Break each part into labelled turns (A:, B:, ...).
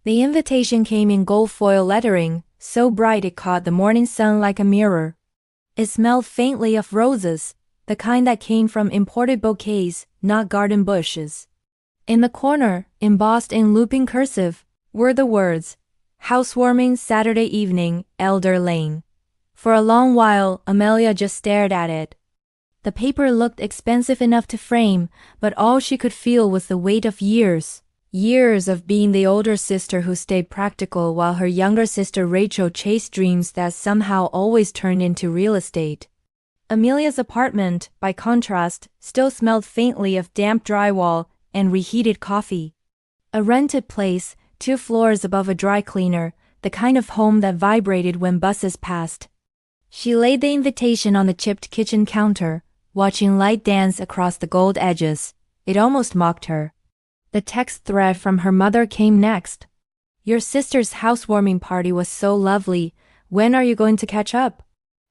A: The invitation came in gold foil lettering, so bright it caught the morning sun like a mirror. It smelled faintly of roses, the kind that came from imported bouquets, not garden bushes. In the corner, embossed in looping cursive, were the words, "Housewarming Saturday evening, Elder Lane." For a long while, Amelia just stared at it. The paper looked expensive enough to frame, but all she could feel was the weight of years. Years of being the older sister who stayed practical while her younger sister Rachel chased dreams that somehow always turned into real estate. Amelia's apartment, by contrast, still smelled faintly of damp drywall and reheated coffee. A rented place, 2 floors above a dry cleaner, the kind of home that vibrated when buses passed. She laid the invitation on the chipped kitchen counter, watching light dance across the gold edges. It almost mocked her. The text thread from her mother came next. "Your sister's housewarming party was so lovely. When are you going to catch up?"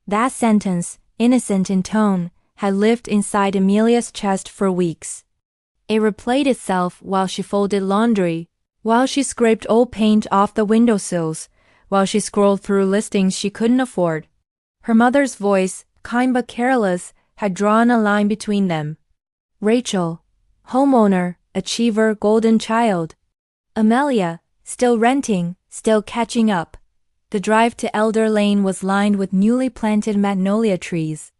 A: That sentence, innocent in tone, had lived inside Amelia's chest for weeks. It replayed itself while she folded laundry, while she scraped old paint off the windowsills, while she scrolled through listings she couldn't afford. Her mother's voice, kind but careless, had drawn a line between them. Rachel, homeowner, achiever, golden child. Amelia, still renting, still catching up. The drive to Elder Lane was lined with newly planted magnolia trees.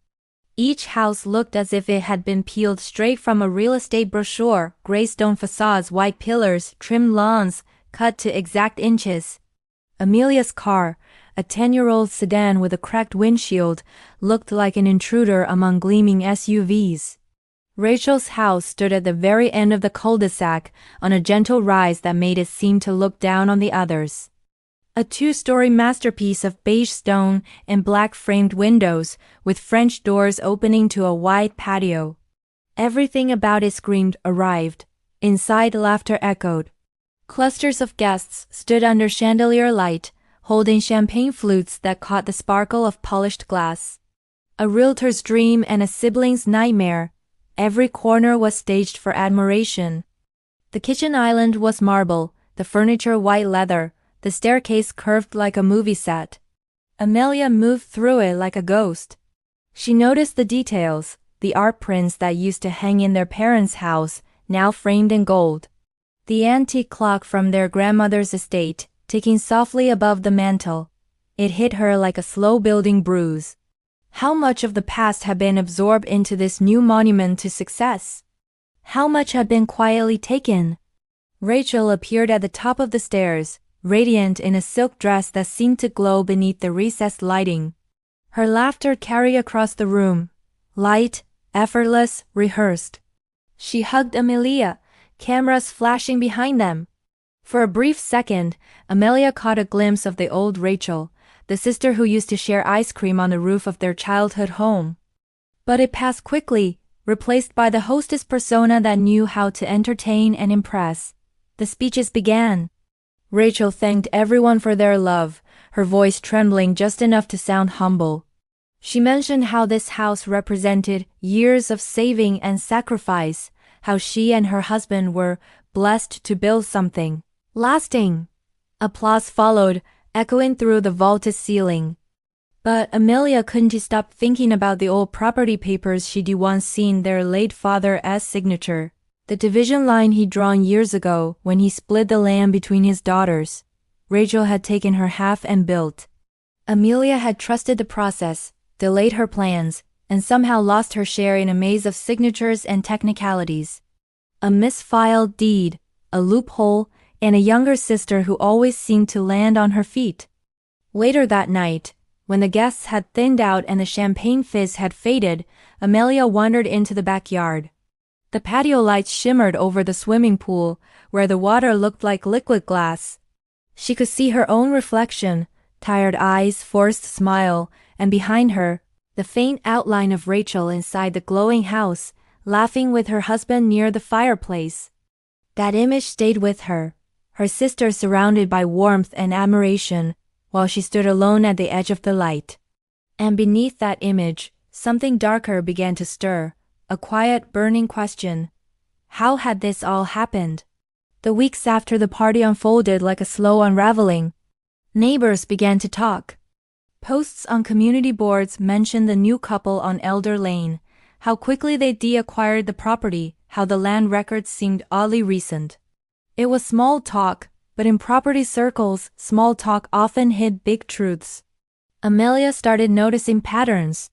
A: Each house looked as if it had been peeled straight from a real estate brochure, gray stone facades, white pillars, trimmed lawns, cut to exact inches. Amelia's car, a 10-year-old sedan with a cracked windshield, looked like an intruder among gleaming SUVs. Rachel's house stood at the very end of the cul-de-sac, on a gentle rise that made it seem to look down on the others. A 2-story masterpiece of beige stone and black-framed windows, with French doors opening to a wide patio. Everything about it screamed, "Arrived." Inside, laughter echoed. Clusters of guests stood under chandelier light, holding champagne flutes that caught the sparkle of polished glass. A realtor's dream and a sibling's nightmare. Every corner was staged for admiration. The kitchen island was marble, the furniture white leather, the staircase curved like a movie set. Amelia moved through it like a ghost. She noticed the details, the art prints that used to hang in their parents' house, now framed in gold. The antique clock from their grandmother's estate, ticking softly above the mantel. It hit her like a slow-building bruise. How much of the past had been absorbed into this new monument to success? How much had been quietly taken? Rachel appeared at the top of the stairs, radiant in a silk dress that seemed to glow beneath the recessed lighting. Her laughter carried across the room, light, effortless, rehearsed. She hugged Amelia, cameras flashing behind them. For a brief second, Amelia caught a glimpse of the old Rachel, the sister who used to share ice cream on the roof of their childhood home. But it passed quickly, replaced by the hostess persona that knew how to entertain and impress. The speeches began. Rachel thanked everyone for their love, her voice trembling just enough to sound humble. She mentioned how this house represented years of saving and sacrifice, how she and her husband were blessed to build something lasting. Applause followed, echoing through the vaulted ceiling. But Amelia couldn't stop thinking about the old property papers she'd once seen their late father's signature. The division line he'd drawn years ago when he split the land between his daughters. Rachel had taken her half and built. Amelia had trusted the process, delayed her plans, and somehow lost her share in a maze of signatures and technicalities. A misfiled deed, a loophole, and a younger sister who always seemed to land on her feet. Later that night, when the guests had thinned out and the champagne fizz had faded, Amelia wandered into the backyard. The patio lights shimmered over the swimming pool, where the water looked like liquid glass. She could see her own reflection, tired eyes, forced smile, and behind her, the faint outline of Rachel inside the glowing house, laughing with her husband near the fireplace. That image stayed with her, her sister surrounded by warmth and admiration, while she stood alone at the edge of the light. And beneath that image, something darker began to stir. A quiet, burning question. How had this all happened? The weeks after the party unfolded like a slow unraveling. Neighbors began to talk. Posts on community boards mentioned the new couple on Elder Lane, how quickly they de-acquired the property, how the land records seemed oddly recent. It was small talk, but in property circles, small talk often hid big truths. Amelia started noticing patterns.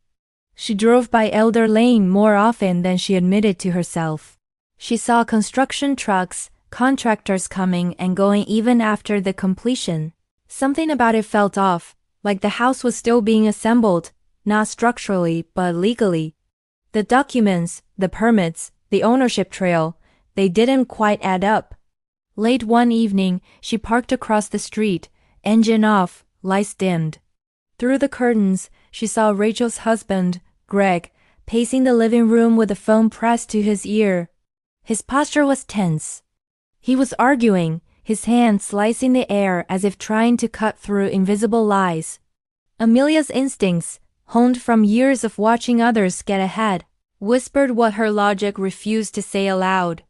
A: She drove by Elder Lane more often than she admitted to herself. She saw construction trucks, contractors coming and going even after the completion. Something about it felt off, like the house was still being assembled, not structurally but legally. The documents, the permits, the ownership trail, they didn't quite add up. Late one evening, she parked across the street, engine off, lights dimmed. Through the curtains, she saw Rachel's husband, Greg, pacing the living room with the phone pressed to his ear. His posture was tense. He was arguing, his hand slicing the air as if trying to cut through invisible lies. Amelia's instincts, honed from years of watching others get ahead, whispered what her logic refused to say aloud.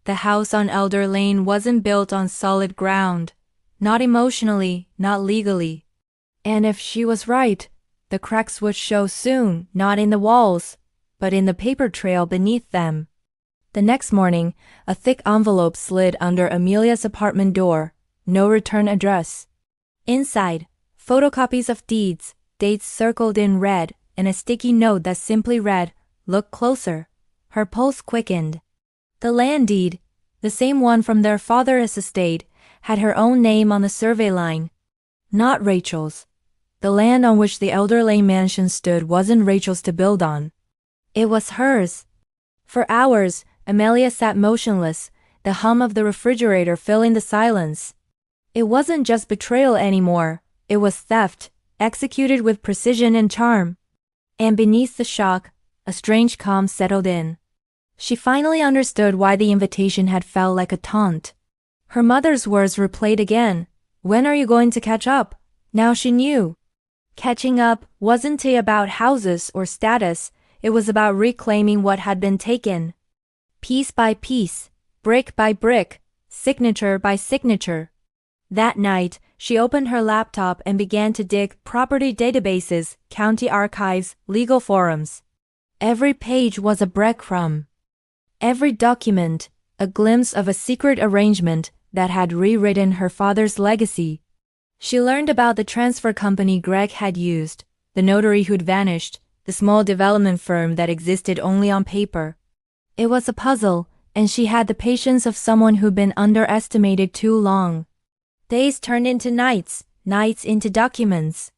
A: The house on Elder Lane wasn't built on solid ground. Not emotionally, not legally. And if she was right, the cracks would show soon, not in the walls, but in the paper trail beneath them. The next morning, a thick envelope slid under Amelia's apartment door. No return address. Inside, photocopies of deeds, dates circled in red, and a sticky note that simply read, "Look closer." Her pulse quickened. The land deed, the same one from their father's estate, had her own name on the survey line. Not Rachel's. The land on which the Elder Lane mansion stood wasn't Rachel's to build on. It was hers. For hours, Amelia sat motionless, the hum of the refrigerator filling the silence. It wasn't just betrayal anymore, it was theft, executed with precision and charm. And beneath the shock, a strange calm settled in. She finally understood why the invitation had felt like a taunt. Her mother's words replayed again. "When are you going to catch up?" Now she knew. Catching up wasn't about houses or status, it was about reclaiming what had been taken. Piece by piece, brick by brick, signature by signature. That night, she opened her laptop and began to dig property databases, county archives, legal forums. Every page was a breadcrumb. Every document, a glimpse of a secret arrangement that had rewritten her father's legacy. She learned about the transfer company Greg had used, the notary who'd vanished, the small development firm that existed only on paper. It was a puzzle, and she had the patience of someone who'd been underestimated too long. Days turned into nights, nights into documents.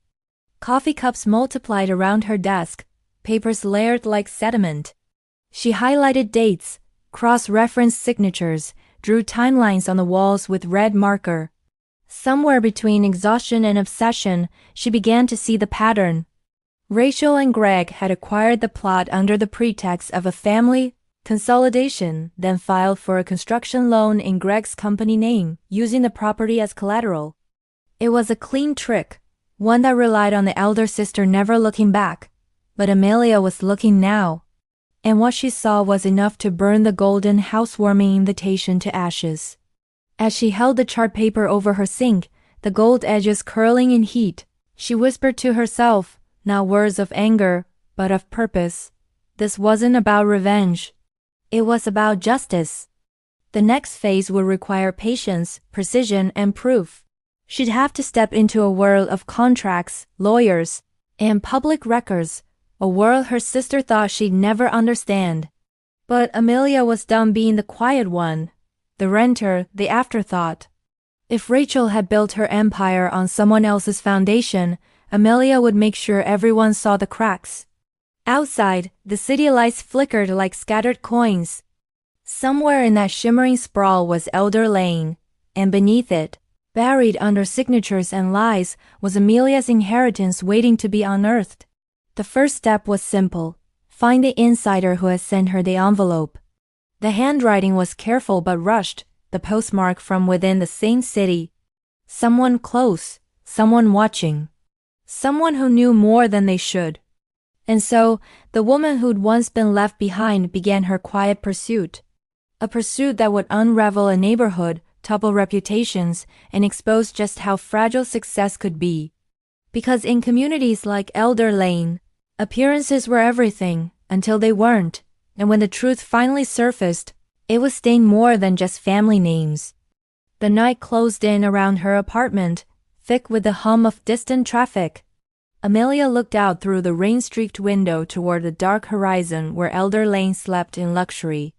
A: Coffee cups multiplied around her desk, papers layered like sediment. She highlighted dates, cross-referenced signatures, drew timelines on the walls with red marker. Somewhere between exhaustion and obsession, she began to see the pattern. Rachel and Greg had acquired the plot under the pretext of a family consolidation, then filed for a construction loan in Greg's company name, using the property as collateral. It was a clean trick, one that relied on the elder sister never looking back. But Amelia was looking now. And what she saw was enough to burn the golden housewarming invitation to ashes. As she held the chart paper over her sink, the gold edges curling in heat, she whispered to herself, not words of anger, but of purpose. This wasn't about revenge. It was about justice. The next phase would require patience, precision, and proof. She'd have to step into a world of contracts, lawyers, and public records, a world her sister thought she'd never understand. But Amelia was done being the quiet one, the renter, the afterthought. If Rachel had built her empire on someone else's foundation, Amelia would make sure everyone saw the cracks. Outside, the city lights flickered like scattered coins. Somewhere in that shimmering sprawl was Elder Lane, and beneath it, buried under signatures and lies, was Amelia's inheritance waiting to be unearthed. The first step was simple: find the insider who had sent her the envelope. The handwriting was careful but rushed, the postmark from within the same city. Someone close, someone watching. Someone who knew more than they should. And so, the woman who'd once been left behind began her quiet pursuit. A pursuit that would unravel a neighborhood, topple reputations, and expose just how fragile success could be. Because in communities like Elder Lane, appearances were everything until they weren't, and when the truth finally surfaced, it was stained more than just family names. The night closed in around her apartment, thick with the hum of distant traffic. Amelia looked out through the rain-streaked window toward the dark horizon where Elder Lane slept in luxury.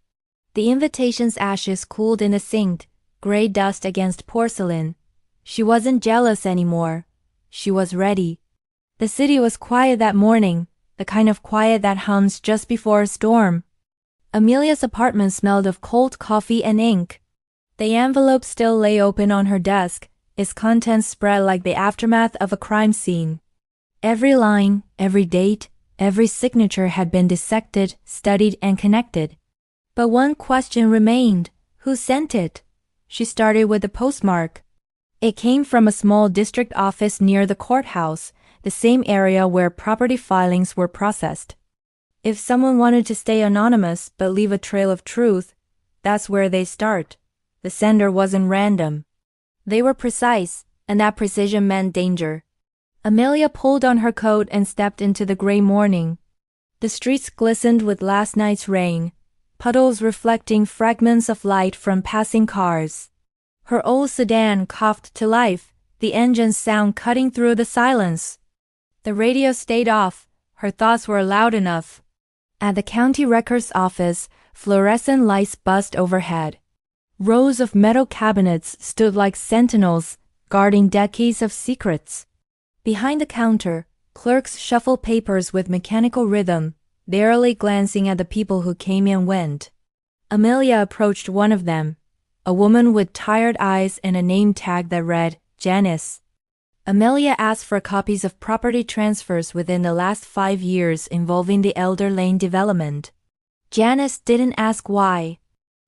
A: The invitation's ashes cooled in the sink, gray dust against porcelain. She wasn't jealous anymore. She was ready. The city was quiet that morning, the kind of quiet that hums just before a storm. Amelia's apartment smelled of cold coffee and ink. The envelope still lay open on her desk, its contents spread like the aftermath of a crime scene. Every line, every date, every signature had been dissected, studied, and connected. But one question remained. Who sent it? She started with the postmark. It came from a small district office near the courthouse, the same area where property filings were processed. If someone wanted to stay anonymous but leave a trail of truth, that's where they start. The sender wasn't random. They were precise, and that precision meant danger. Amelia pulled on her coat and stepped into the gray morning. The streets glistened with last night's rain, puddles reflecting fragments of light from passing cars. Her old sedan coughed to life, the engine's sound cutting through the silence. The radio stayed off, her thoughts were loud enough. At the county records office, fluorescent lights buzzed overhead. Rows of metal cabinets stood like sentinels, guarding decades of secrets. Behind the counter, clerks shuffled papers with mechanical rhythm, barely glancing at the people who came and went. Amelia approached one of them, a woman with tired eyes and a name tag that read, Janice. Amelia asked for copies of property transfers within the last 5 years involving the Elder Lane development. Janice didn't ask why.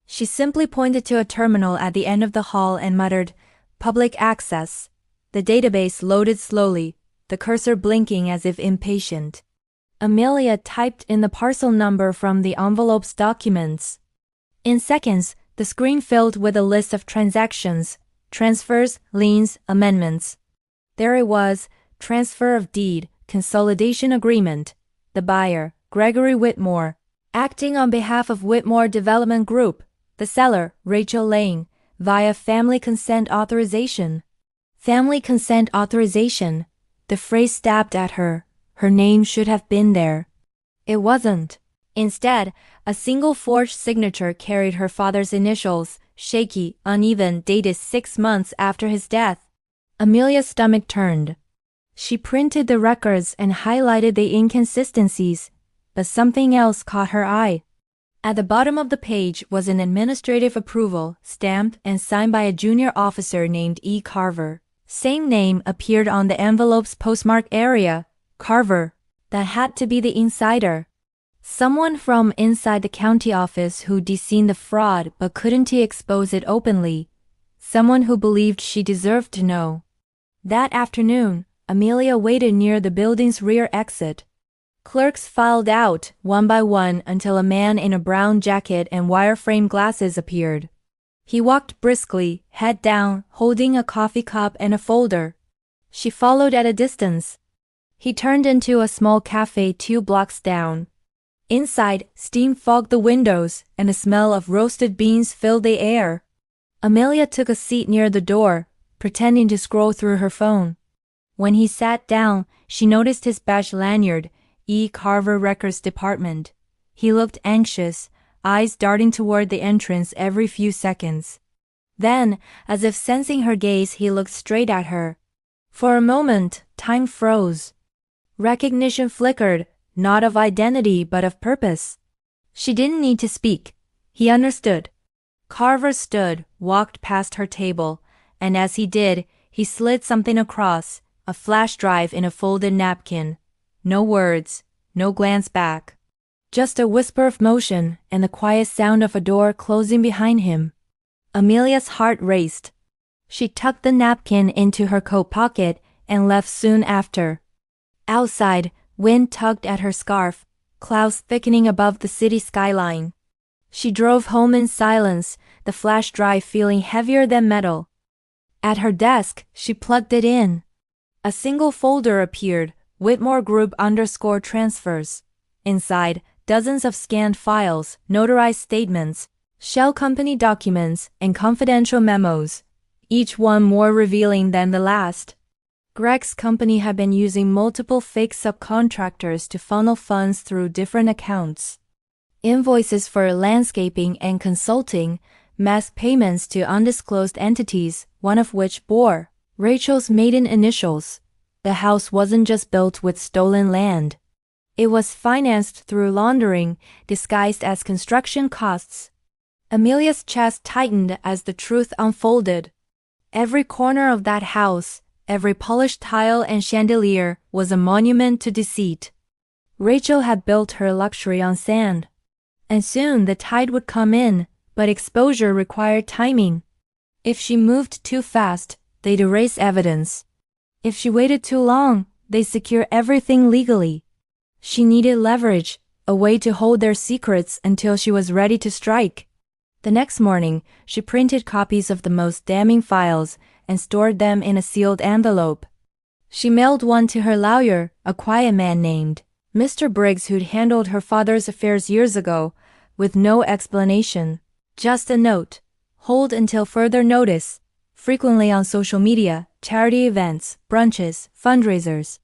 A: She simply pointed to a terminal at the end of the hall and muttered, Public access. The database loaded slowly, the cursor blinking as if impatient. Amelia typed in the parcel number from the envelope's documents. In seconds, the screen filled with a list of transactions, transfers, liens, amendments. There it was, transfer of deed, consolidation agreement. The buyer, Gregory Whitmore, acting on behalf of Whitmore Development Group. The seller, Rachel Lane, via family consent authorization. Family consent authorization. The phrase stabbed at her. Her name should have been there. It wasn't. Instead, a single forged signature carried her father's initials, shaky, uneven, dated 6 months after his death. Amelia's stomach turned. She printed the records and highlighted the inconsistencies, but something else caught her eye. At the bottom of the page was an administrative approval, stamped and signed by a junior officer named E. Carver. Same name appeared on the envelope's postmark area, Carver. That had to be the insider. Someone from inside the county office who'd seen the fraud but couldn't expose it openly. Someone who believed she deserved to know. That afternoon, Amelia waited near the building's rear exit. Clerks filed out, one by one, until a man in a brown jacket and wireframe glasses appeared. He walked briskly, head down, holding a coffee cup and a folder. She followed at a distance. He turned into a small cafe 2 blocks down. Inside, steam fogged the windows, and the smell of roasted beans filled the air. Amelia took a seat near the door, pretending to scroll through her phone. When he sat down, she noticed his badge lanyard, E. Carver Records Department. He looked anxious, eyes darting toward the entrance every few seconds. Then, as if sensing her gaze, he looked straight at her. For a moment, time froze. Recognition flickered, not of identity but of purpose. She didn't need to speak. He understood. Carver stood, walked past her table, and as he did, he slid something across, a flash drive in a folded napkin. No words, no glance back. Just a whisper of motion and the quiet sound of a door closing behind him. Amelia's heart raced. She tucked the napkin into her coat pocket and left soon after. Outside, wind tugged at her scarf, clouds thickening above the city skyline. She drove home in silence, the flash drive feeling heavier than metal. At her desk, she plugged it in. A single folder appeared, Whitmore Group _transfers. Inside, dozens of scanned files, notarized statements, shell company documents, and confidential memos, each one more revealing than the last. Greg's company had been using multiple fake subcontractors to funnel funds through different accounts. Invoices for landscaping and consulting, mask payments to undisclosed entities, one of which bore Rachel's maiden initials. The house wasn't just built with stolen land. It was financed through laundering, disguised as construction costs. Amelia's chest tightened as the truth unfolded. Every corner of that house, every polished tile and chandelier, was a monument to deceit. Rachel had built her luxury on sand. And soon the tide would come in, but exposure required timing. If she moved too fast, they'd erase evidence. If she waited too long, they'd secure everything legally. She needed leverage, a way to hold their secrets until she was ready to strike. The next morning, she printed copies of the most damning files and stored them in a sealed envelope. She mailed one to her lawyer, a quiet man named Mr. Briggs, who'd handled her father's affairs years ago, with no explanation. Just a note. Hold until further notice. Frequently on social media, charity events, brunches, fundraisers.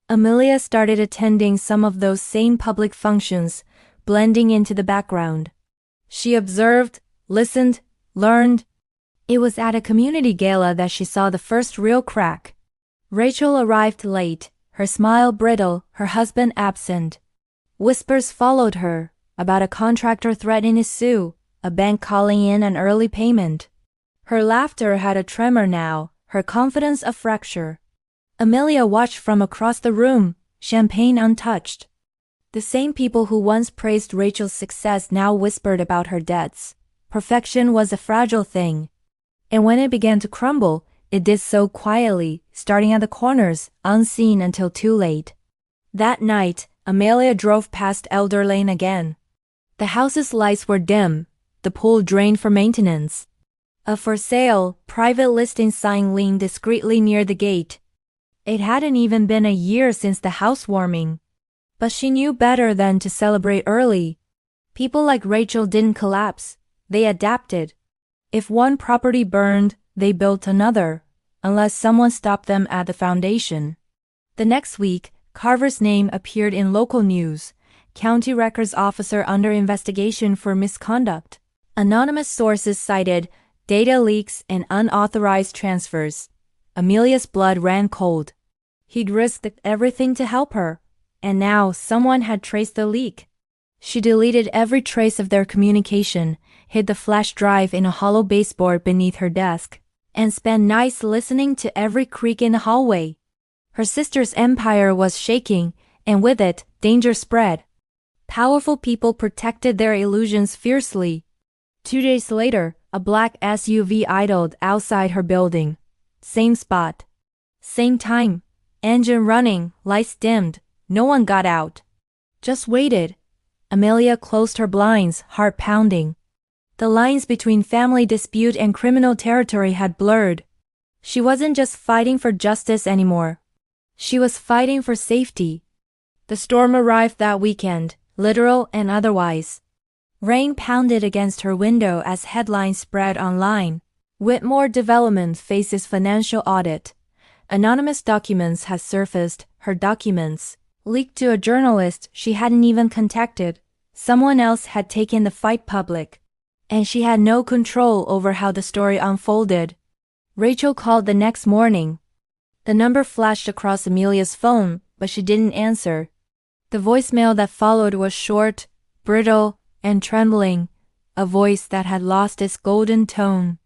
A: Amelia started attending some of those same public functions, blending into the background. She observed, listened, learned. It was at a community gala that she saw the first real crack. Rachel arrived late, her smile brittle, her husband absent. Whispers followed her, about a contractor threatening to sue, a bank calling in an early payment. Her laughter had a tremor now, her confidence a fracture. Amelia watched from across the room, champagne untouched. The same people who once praised Rachel's success now whispered about her debts. Perfection was a fragile thing. And when it began to crumble, it did so quietly, starting at the corners, unseen until too late. That night, Amelia drove past Elder Lane again. The house's lights were dim, the pool drained for maintenance. A for sale, private listing sign leaned discreetly near the gate. It hadn't even been a year since the housewarming. But she knew better than to celebrate early. People like Rachel didn't collapse, they adapted. If one property burned, they built another, unless someone stopped them at the foundation. The next week, Carver's name appeared in local news, county records officer under investigation for misconduct. Anonymous sources cited data leaks and unauthorized transfers. Amelia's blood ran cold. He'd risked everything to help her, and now someone had traced the leak. She deleted every trace of their communication, hid the flash drive in a hollow baseboard beneath her desk, and spent nights listening to every creak in the hallway. Her sister's empire was shaking, and with it, danger spread. Powerful people protected their illusions fiercely. 2 days later, a black SUV idled outside her building. Same spot. Same time. Engine running, lights dimmed. No one got out. Just waited. Amelia closed her blinds, heart pounding. The lines between family dispute and criminal territory had blurred. She wasn't just fighting for justice anymore. She was fighting for safety. The storm arrived that weekend, literal and otherwise. Rain pounded against her window as headlines spread online. Whitmore Development faces financial audit. Anonymous documents had surfaced, her documents, leaked to a journalist she hadn't even contacted. Someone else had taken the fight public. And she had no control over how the story unfolded. Rachel called the next morning. The number flashed across Amelia's phone, but she didn't answer. The voicemail that followed was short, brittle, and trembling, a voice that had lost its golden tone.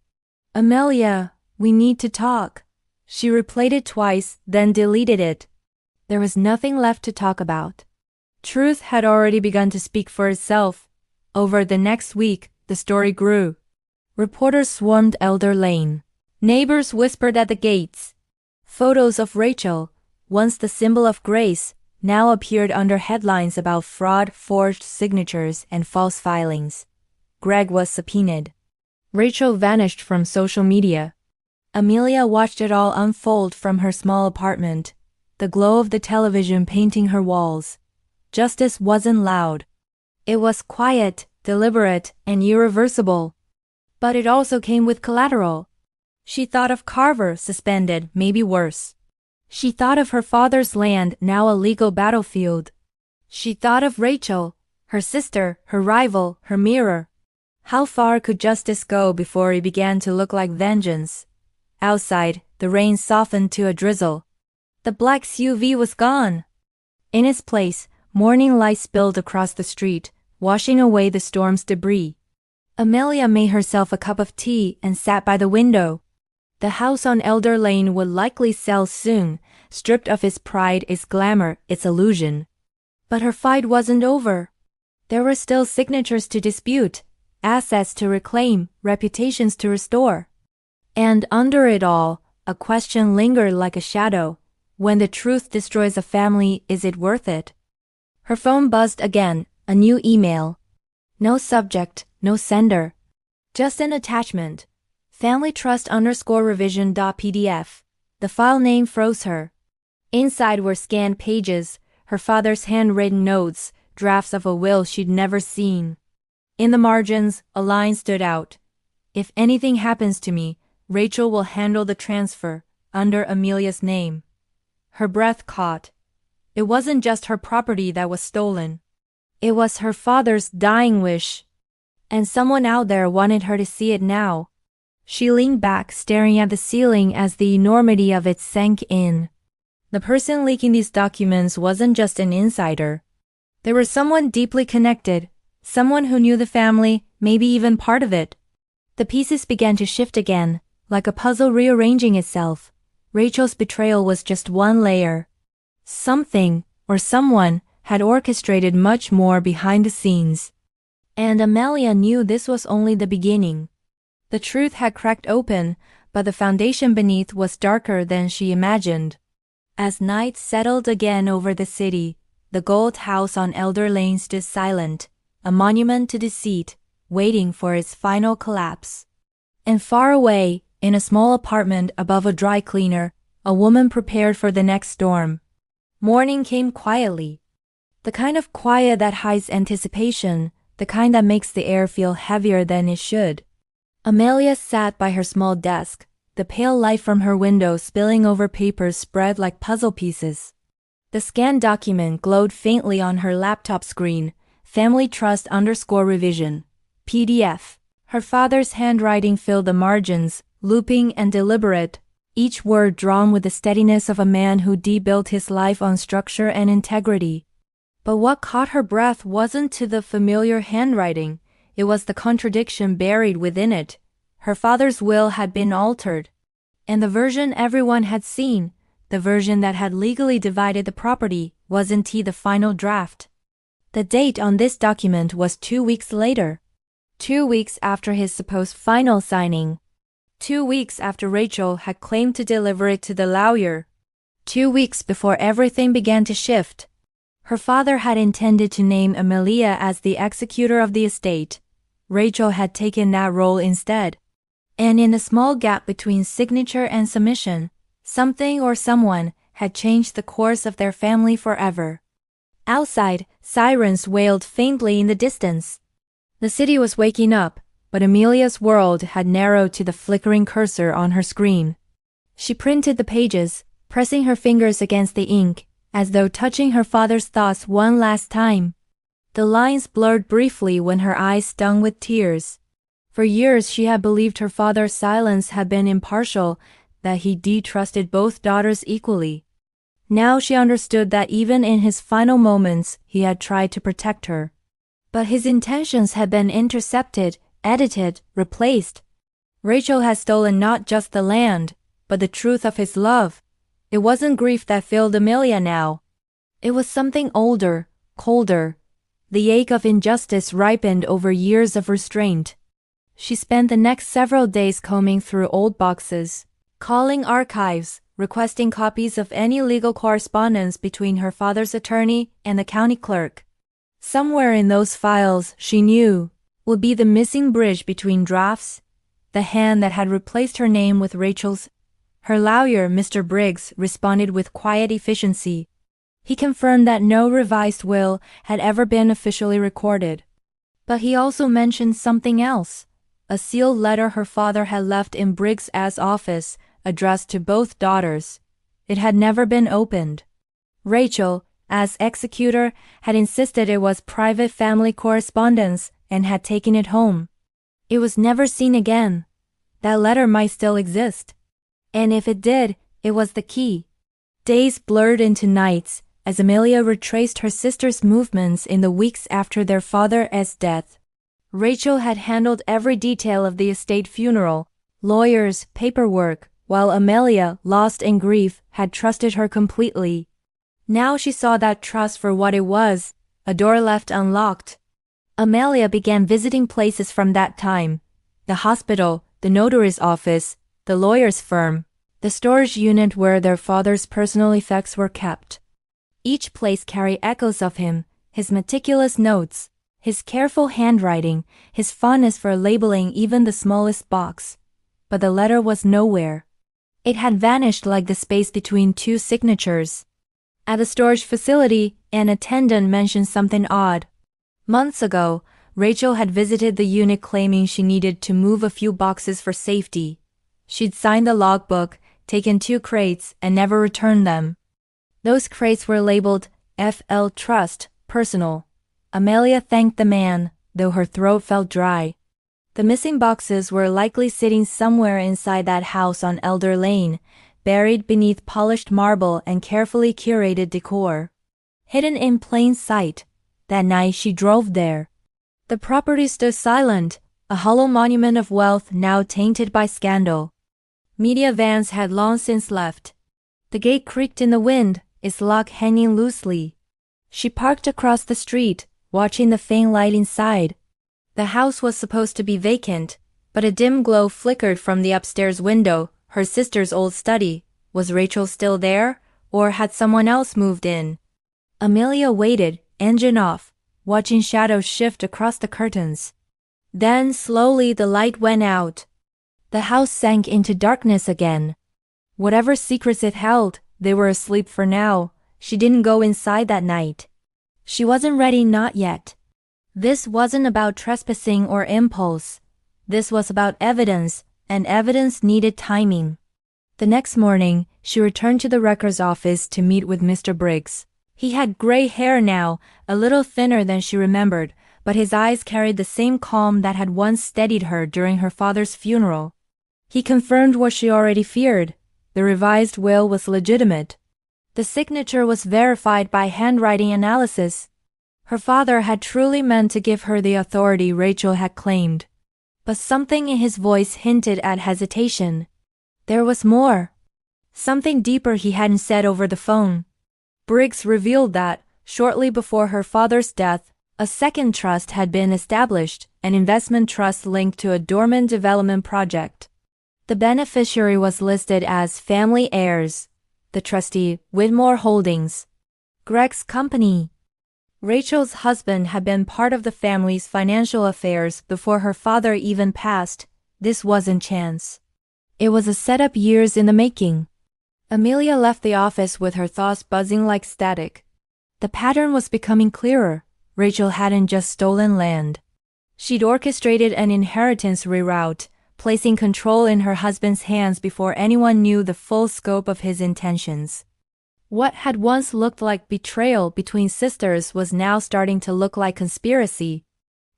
A: "Amelia, we need to talk." She replayed it twice, then deleted it. There was nothing left to talk about. Truth had already begun to speak for itself. Over the next week, the story grew. Reporters swarmed Elder Lane. Neighbors whispered at the gates. Photos of Rachel, once the symbol of grace, now appeared under headlines about fraud, forged signatures, and false filings. Greg was subpoenaed. Rachel vanished from social media. Amelia watched it all unfold from her small apartment, the glow of the television painting her walls. Justice wasn't loud. It was quiet, deliberate, and irreversible. But it also came with collateral. She thought of Carver, suspended, maybe worse. She thought of her father's land, now a legal battlefield. She thought of Rachel, her sister, her rival, her mirror. How far could justice go before it began to look like vengeance? Outside, the rain softened to a drizzle. The black SUV was gone. In its place, morning light spilled across the street, washing away the storm's debris. Amelia made herself a cup of tea and sat by the window. The house on Elder Lane would likely sell soon, stripped of its pride, its glamour, its illusion. But her fight wasn't over. There were still signatures to dispute, assets to reclaim, reputations to restore. And under it all, a question lingered like a shadow. When the truth destroys a family, is it worth it? Her phone buzzed again, a new email. No subject, no sender. Just an attachment. FamilyTrust_revision.pdf. The file name froze her. Inside were scanned pages, her father's handwritten notes, drafts of a will she'd never seen. In the margins, a line stood out. If anything happens to me, Rachel will handle the transfer, under Amelia's name. Her breath caught. It wasn't just her property that was stolen. It was her father's dying wish. And someone out there wanted her to see it now. She leaned back, staring at the ceiling as the enormity of it sank in. The person leaking these documents wasn't just an insider. They were someone deeply connected, someone who knew the family, maybe even part of it. The pieces began to shift again, like a puzzle rearranging itself. Rachel's betrayal was just one layer. Something, or someone, had orchestrated much more behind the scenes. And Amelia knew this was only the beginning. The truth had cracked open, but the foundation beneath was darker than she imagined. As night settled again over the city, the gold house on Elder Lane stood silent, a monument to deceit, waiting for its final collapse. And far away, in a small apartment above a dry cleaner, a woman prepared for the next storm. Morning came quietly. The kind of quiet that hides anticipation, the kind that makes the air feel heavier than it should. Amelia sat by her small desk, the pale light from her window spilling over papers spread like puzzle pieces. The scanned document glowed faintly on her laptop screen, FamilyTrust_revision, PDF. Her father's handwriting filled the margins, looping and deliberate, each word drawn with the steadiness of a man who built his life on structure and integrity. But what caught her breath wasn't to the familiar handwriting, it was the contradiction buried within it. Her father's will had been altered. And the version everyone had seen, the version that had legally divided the property, wasn't the final draft. The date on this document was 2 weeks later. 2 weeks after his supposed final signing. 2 weeks after Rachel had claimed to deliver it to the lawyer. 2 weeks before everything began to shift. Her father had intended to name Amelia as the executor of the estate. Rachel had taken that role instead. And in the small gap between signature and submission, something or someone had changed the course of their family forever. Outside, sirens wailed faintly in the distance. The city was waking up, but Amelia's world had narrowed to the flickering cursor on her screen. She printed the pages, pressing her fingers against the ink, as though touching her father's thoughts one last time. The lines blurred briefly when her eyes stung with tears. For years she had believed her father's silence had been impartial, that he trusted both daughters equally. Now she understood that even in his final moments he had tried to protect her. But his intentions had been intercepted, edited, replaced. Rachel had stolen not just the land, but the truth of his love. It wasn't grief that filled Amelia now. It was something older, colder. The ache of injustice ripened over years of restraint. She spent the next several days combing through old boxes, calling archives, requesting copies of any legal correspondence between her father's attorney and the county clerk. Somewhere in those files, she knew, would be the missing bridge between drafts, the hand that had replaced her name with Rachel's. Her lawyer, Mr. Briggs, responded with quiet efficiency. He confirmed that no revised will had ever been officially recorded. But he also mentioned something else, a sealed letter her father had left in Briggs' office, addressed to both daughters. It had never been opened. Rachel, as executor, had insisted it was private family correspondence and had taken it home. It was never seen again. That letter might still exist. And if it did, it was the key. Days blurred into nights as Amelia retraced her sister's movements in the weeks after their father's death. Rachel had handled every detail of the estate funeral, lawyers, paperwork, while Amelia, lost in grief, had trusted her completely. Now she saw that trust for what it was, a door left unlocked. Amelia began visiting places from that time: the hospital, the notary's office, the lawyer's firm, the storage unit where their father's personal effects were kept. Each place carried echoes of him, his meticulous notes, his careful handwriting, his fondness for labeling even the smallest box. But the letter was nowhere. It had vanished like the space between two signatures. At the storage facility, an attendant mentioned something odd. Months ago, Rachel had visited the unit claiming she needed to move a few boxes for safety. She'd signed the logbook, taken 2 crates, and never returned them. Those crates were labeled F.L. Trust, Personal. Amelia thanked the man, though her throat felt dry. The missing boxes were likely sitting somewhere inside that house on Elder Lane, buried beneath polished marble and carefully curated decor. Hidden in plain sight. That night she drove there. The property stood silent, a hollow monument of wealth now tainted by scandal. Media vans had long since left. The gate creaked in the wind, its lock hanging loosely. She parked across the street, watching the faint light inside. The house was supposed to be vacant, but a dim glow flickered from the upstairs window, her sister's old study. Was Rachel still there, or had someone else moved in? Amelia waited, engine off, watching shadows shift across the curtains. Then slowly the light went out. The house sank into darkness again. Whatever secrets it held, they were asleep for now. She didn't go inside that night. She wasn't ready, not yet. This wasn't about trespassing or impulse. This was about evidence, and evidence needed timing. The next morning, she returned to the records office to meet with Mr. Briggs. He had gray hair now, a little thinner than she remembered, but his eyes carried the same calm that had once steadied her during her father's funeral. He confirmed what she already feared. The revised will was legitimate. The signature was verified by handwriting analysis. Her father had truly meant to give her the authority Rachel had claimed. But something in his voice hinted at hesitation. There was more. Something deeper he hadn't said over the phone. Briggs revealed that, shortly before her father's death, a second trust had been established, an investment trust linked to a dormant development project. The beneficiary was listed as family heirs. The trustee, Whitmore Holdings, Greg's company. Rachel's husband had been part of the family's financial affairs before her father even passed. This wasn't chance. It was a setup years in the making. Amelia left the office with her thoughts buzzing like static. The pattern was becoming clearer. Rachel hadn't just stolen land. She'd orchestrated an inheritance reroute, placing control in her husband's hands before anyone knew the full scope of his intentions. What had once looked like betrayal between sisters was now starting to look like conspiracy.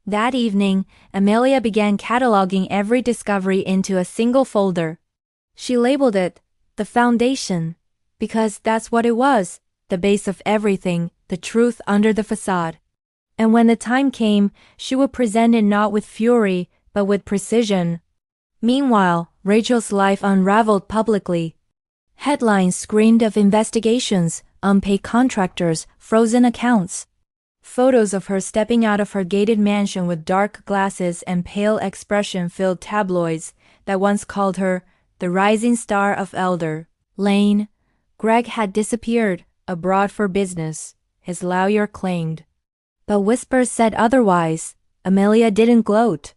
A: That evening, Amelia began cataloging every discovery into a single folder. She labeled it the foundation, because that's what it was, the base of everything, the truth under the facade. And when the time came, she would present it not with fury, but with precision. Meanwhile, Rachel's life unraveled publicly. Headlines screamed of investigations, unpaid contractors, frozen accounts. Photos of her stepping out of her gated mansion with dark glasses and pale expression filled tabloids that once called her the rising star of Elder Lane. Greg had disappeared, abroad for business, his lawyer claimed. But whispers said otherwise. Amelia didn't gloat.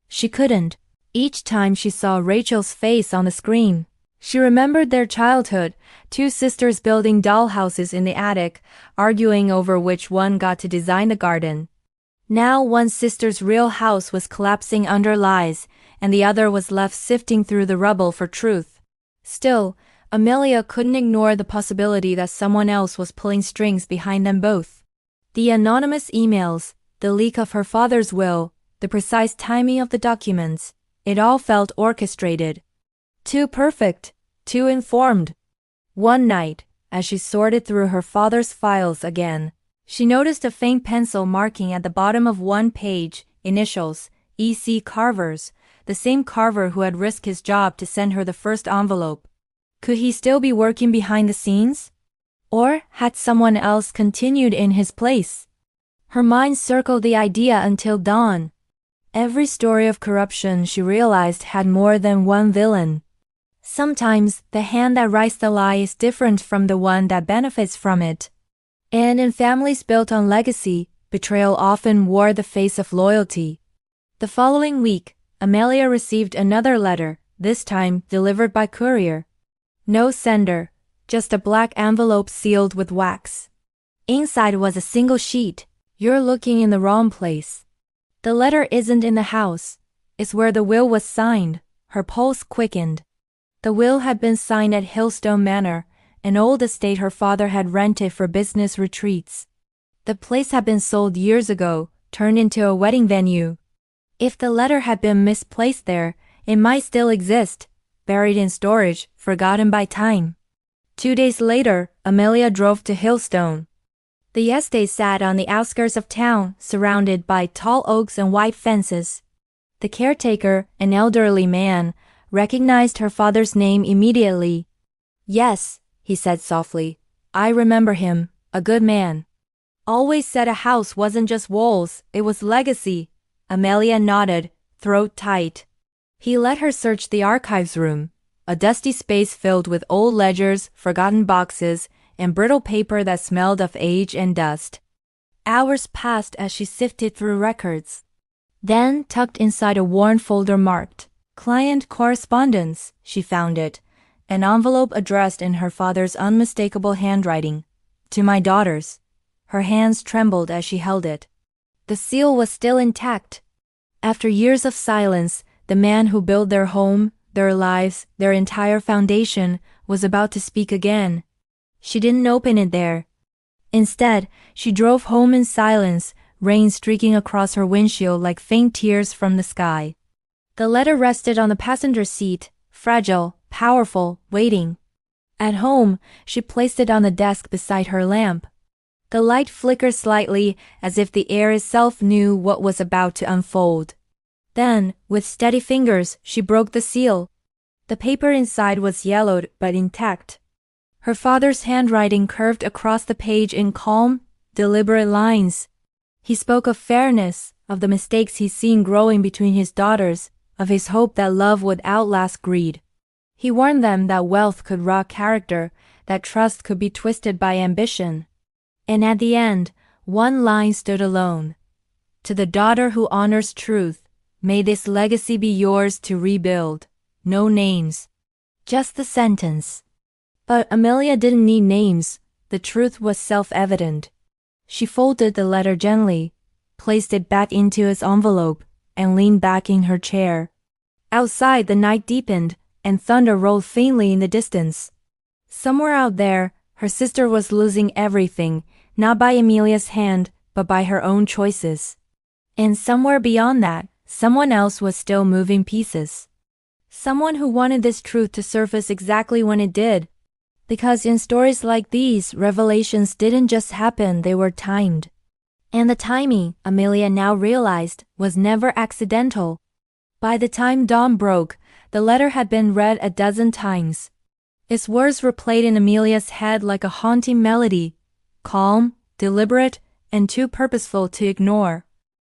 A: She couldn't. Each time she saw Rachel's face on the screen, she remembered their childhood, two sisters building dollhouses in the attic, arguing over which one got to design the garden. Now one sister's real house was collapsing under lies, and the other was left sifting through the rubble for truth. Still, Amelia couldn't ignore the possibility that someone else was pulling strings behind them both. The anonymous emails, the leak of her father's will, the precise timing of the documents, it all felt orchestrated. Too perfect, too informed. One night, as she sorted through her father's files again, she noticed a faint pencil marking at the bottom of one page, initials, E.C. Carver's, the same Carver who had risked his job to send her the first envelope. Could he still be working behind the scenes? Or had someone else continued in his place? Her mind circled the idea until dawn. Every story of corruption, she realized, had more than one villain. Sometimes the hand that writes the lie is different from the one that benefits from it. And in families built on legacy, betrayal often wore the face of loyalty. The following week, Amelia received another letter, this time delivered by courier. No sender, just a black envelope sealed with wax. Inside was a single sheet. "You're looking in the wrong place. The letter isn't in the house. It's where the will was signed." Her pulse quickened. The will had been signed at Hillstone Manor, an old estate her father had rented for business retreats. The place had been sold years ago, turned into a wedding venue. If the letter had been misplaced there, it might still exist, buried in storage, forgotten by time. 2 days later, Amelia drove to Hillstone. The estate sat on the outskirts of town, surrounded by tall oaks and white fences. The caretaker, an elderly man, recognized her father's name immediately. "Yes," he said softly. "I remember him, a good man. Always said a house wasn't just walls, it was legacy." Amelia nodded, throat tight. He let her search the archives room, a dusty space filled with old ledgers, forgotten boxes, and brittle paper that smelled of age and dust. Hours passed as she sifted through records. Then, tucked inside a worn folder marked "Client Correspondence," she found it, an envelope addressed in her father's unmistakable handwriting. "To my daughters." Her hands trembled as she held it. The seal was still intact. After years of silence, the man who built their home, their lives, their entire foundation, was about to speak again. She didn't open it there. Instead, she drove home in silence, rain streaking across her windshield like faint tears from the sky. The letter rested on the passenger seat, fragile, powerful, waiting. At home, she placed it on the desk beside her lamp. The light flickered slightly, as if the air itself knew what was about to unfold. Then, with steady fingers, she broke the seal. The paper inside was yellowed but intact. Her father's handwriting curved across the page in calm, deliberate lines. He spoke of fairness, of the mistakes he'd seen growing between his daughters, of his hope that love would outlast greed. He warned them that wealth could rot character, that trust could be twisted by ambition. And at the end, one line stood alone. "To the daughter who honors truth, may this legacy be yours to rebuild." No names. Just the sentence. But Amelia didn't need names. The truth was self-evident. She folded the letter gently, placed it back into its envelope, and leaned back in her chair. Outside, the night deepened, and thunder rolled faintly in the distance. Somewhere out there, her sister was losing everything, not by Amelia's hand, but by her own choices. And somewhere beyond that, someone else was still moving pieces. Someone who wanted this truth to surface exactly when it did. Because in stories like these, revelations didn't just happen, they were timed. And the timing, Amelia now realized, was never accidental. By the time dawn broke, the letter had been read a dozen times. Its words replayed in Amelia's head like a haunting melody, calm, deliberate, and too purposeful to ignore.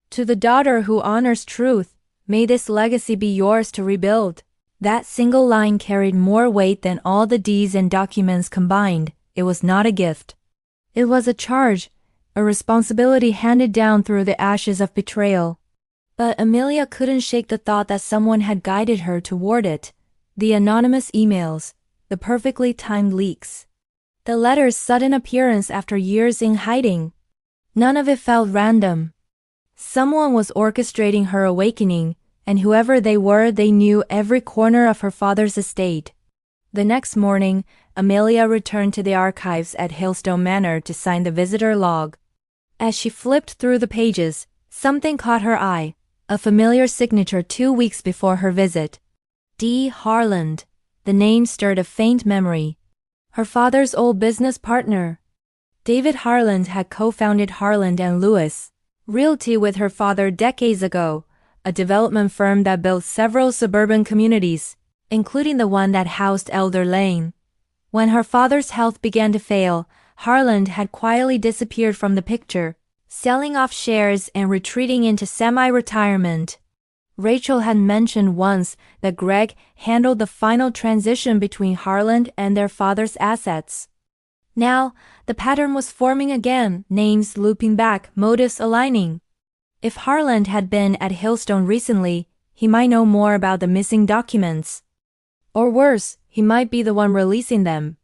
A: To the daughter who honors truth, may this legacy be yours to rebuild. That single line carried more weight than all the deeds and documents combined. It was not a gift. It was a charge, a responsibility handed down through the ashes of betrayal. But Amelia couldn't shake the thought that someone had guided her toward it. The anonymous emails, the perfectly timed leaks, the letter's sudden appearance after years in hiding. None of it felt random. Someone was orchestrating her awakening, and whoever they were, they knew every corner of her father's estate. The next morning, Amelia returned to the archives at Hillstone Manor to sign the visitor log. As she flipped through the pages, something caught her eye, a familiar signature 2 weeks before her visit. D. Harland. The name stirred a faint memory. Her father's old business partner. David Harland had co-founded Harland & Lewis Realty with her father decades ago, a development firm that built several suburban communities, including the one that housed Elder Lane. When her father's health began to fail, Harland had quietly disappeared from the picture, selling off shares and retreating into semi-retirement. Rachel had mentioned once that Greg handled the final transition between Harland and their father's assets. Now, the pattern was forming again, names looping back, motives aligning. If Harland had been at Hillstone recently, he might know more about the missing documents. Or worse, he might be the one releasing them.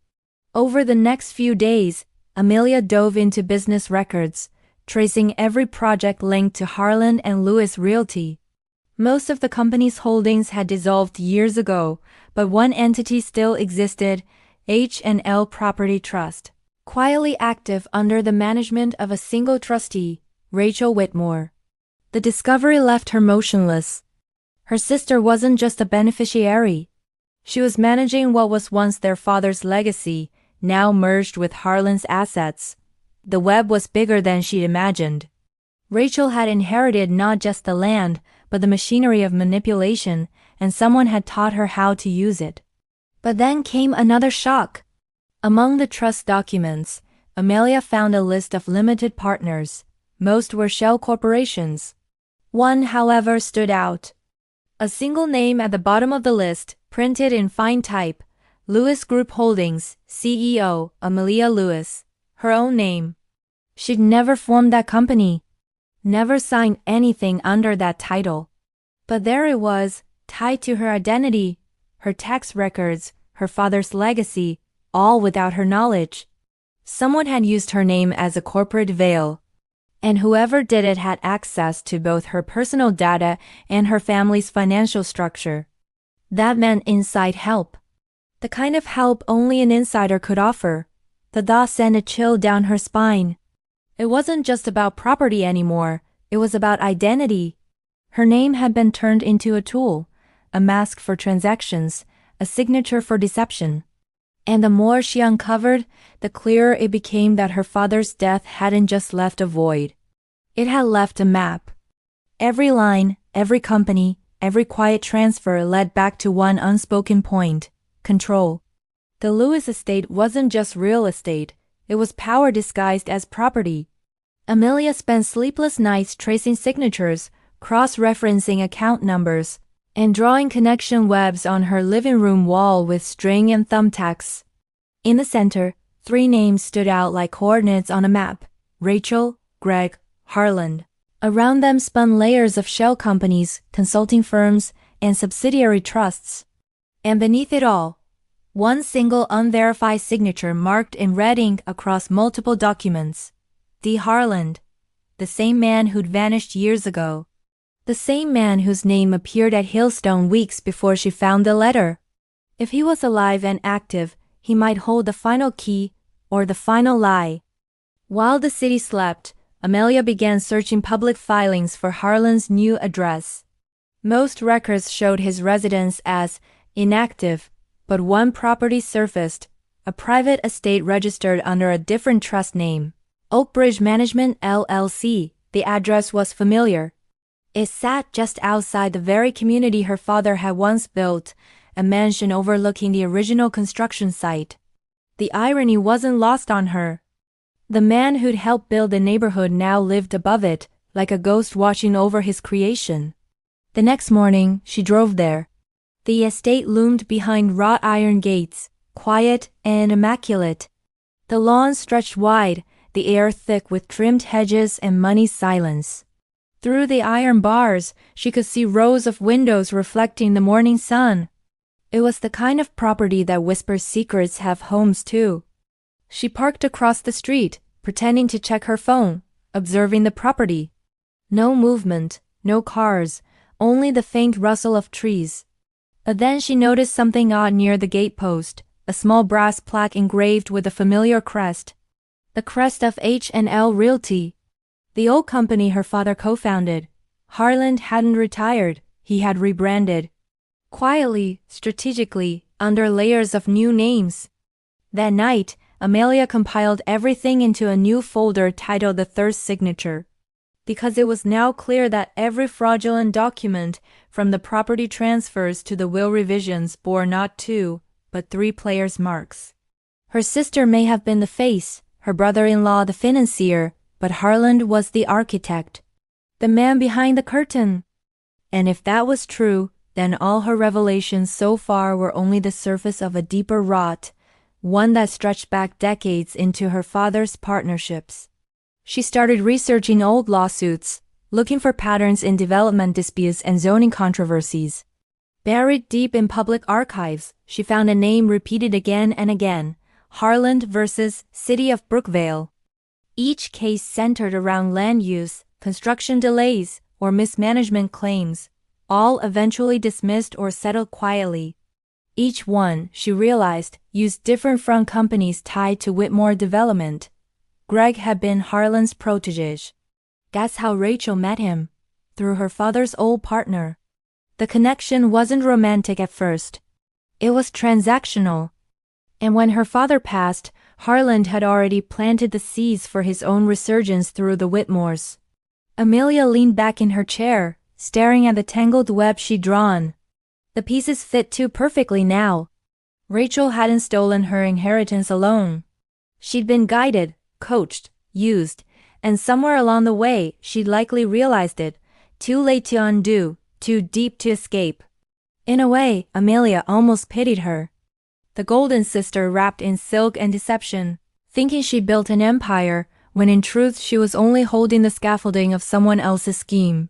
A: Over the next few days, Amelia dove into business records, tracing every project linked to Harland & Lewis Realty. Most of the company's holdings had dissolved years ago, but one entity still existed, H&L Property Trust, quietly active under the management of a single trustee, Rachel Whitmore. The discovery left her motionless. Her sister wasn't just a beneficiary. She was managing what was once their father's legacy, now merged with Harland's assets. The web was bigger than she'd imagined. Rachel had inherited not just the land, but the machinery of manipulation, and someone had taught her how to use it. But then came another shock. Among the trust documents, Amelia found a list of limited partners. Most were shell corporations. One, however, stood out. A single name at the bottom of the list, printed in fine type, Lewis Group Holdings, CEO, Amelia Lewis, her own name. She'd never formed that company, never signed anything under that title. But there it was, tied to her identity, her tax records, her father's legacy, all without her knowledge. Someone had used her name as a corporate veil, and whoever did it had access to both her personal data and her family's financial structure. That meant inside help. The kind of help only an insider could offer. The thought sent a chill down her spine. It wasn't just about property anymore, it was about identity. Her name had been turned into a tool, a mask for transactions, a signature for deception. And the more she uncovered, the clearer it became that her father's death hadn't just left a void. It had left a map. Every line, every company, every quiet transfer led back to one unspoken point: control. The Lewis estate wasn't just real estate, it was power disguised as property. Amelia spent sleepless nights tracing signatures, cross-referencing account numbers, and drawing connection webs on her living room wall with string and thumbtacks. In the center, 3 names stood out like coordinates on a map: Rachel, Greg, Harland. Around them spun layers of shell companies, consulting firms, and subsidiary trusts. And beneath it all, one single unverified signature marked in red ink across multiple documents: D. Harland, the same man who'd vanished years ago. The same man whose name appeared at Hillstone weeks before she found the letter. If he was alive and active, he might hold the final key, or the final lie. While the city slept, Amelia began searching public filings for Harland's new address. Most records showed his residence as inactive, but one property surfaced, a private estate registered under a different trust name, Oakbridge Management LLC. The address was familiar. It sat just outside the very community her father had once built, a mansion overlooking the original construction site. The irony wasn't lost on her. The man who'd helped build the neighborhood now lived above it, like a ghost watching over his creation. The next morning, she drove there. The estate loomed behind wrought iron gates, quiet and immaculate. The lawn stretched wide, the air thick with trimmed hedges and money silence. Through the iron bars, she could see rows of windows reflecting the morning sun. It was the kind of property that whispers secrets have homes too. She parked across the street, pretending to check her phone, observing the property. No movement, no cars, only the faint rustle of trees. But then she noticed something odd near the gatepost, a small brass plaque engraved with a familiar crest. The crest of H&L Realty. The old company her father co-founded. Harland hadn't retired, he had rebranded. Quietly, strategically, under layers of new names. That night, Amelia compiled everything into a new folder titled The Third Signature. Because it was now clear that every fraudulent document, from the property transfers to the will revisions, bore not 2, but 3 players' marks. Her sister may have been the face, her brother-in-law the financier, but Harland was the architect. The man behind the curtain. And if that was true, then all her revelations so far were only the surface of a deeper rot, one that stretched back decades into her father's partnerships. She started researching old lawsuits, looking for patterns in development disputes and zoning controversies. Buried deep in public archives, she found a name repeated again and again: Harland versus City of Brookvale. Each case centered around land use, construction delays, or mismanagement claims, all eventually dismissed or settled quietly. Each one, she realized, used different front companies tied to Whitmore Development. Greg had been Harland's protégé. That's how Rachel met him, through her father's old partner. The connection wasn't romantic at first. It was transactional. And when her father passed, Harland had already planted the seeds for his own resurgence through the Whitmores. Amelia leaned back in her chair, staring at the tangled web she'd drawn. The pieces fit too perfectly now. Rachel hadn't stolen her inheritance alone. She'd been guided, coached, used, and somewhere along the way she'd likely realized it, too late to undo, too deep to escape. In a way, Amelia almost pitied her. The golden sister wrapped in silk and deception, thinking she built an empire, when in truth she was only holding the scaffolding of someone else's scheme.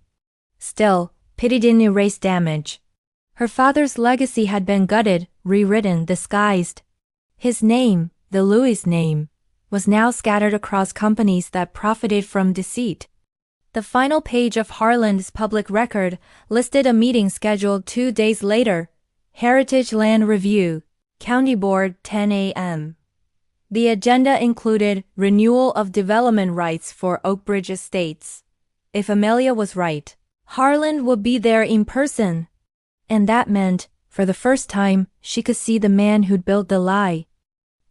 A: Still, pity didn't erase damage. Her father's legacy had been gutted, rewritten, disguised. His name, the Louis name, was now scattered across companies that profited from deceit. The final page of Harland's public record listed a meeting scheduled 2 days later. Heritage Land Review, County Board, 10 a.m. The agenda included renewal of development rights for Oakbridge Estates. If Amelia was right, Harland would be there in person. And that meant, for the first time, she could see the man who'd built the lie.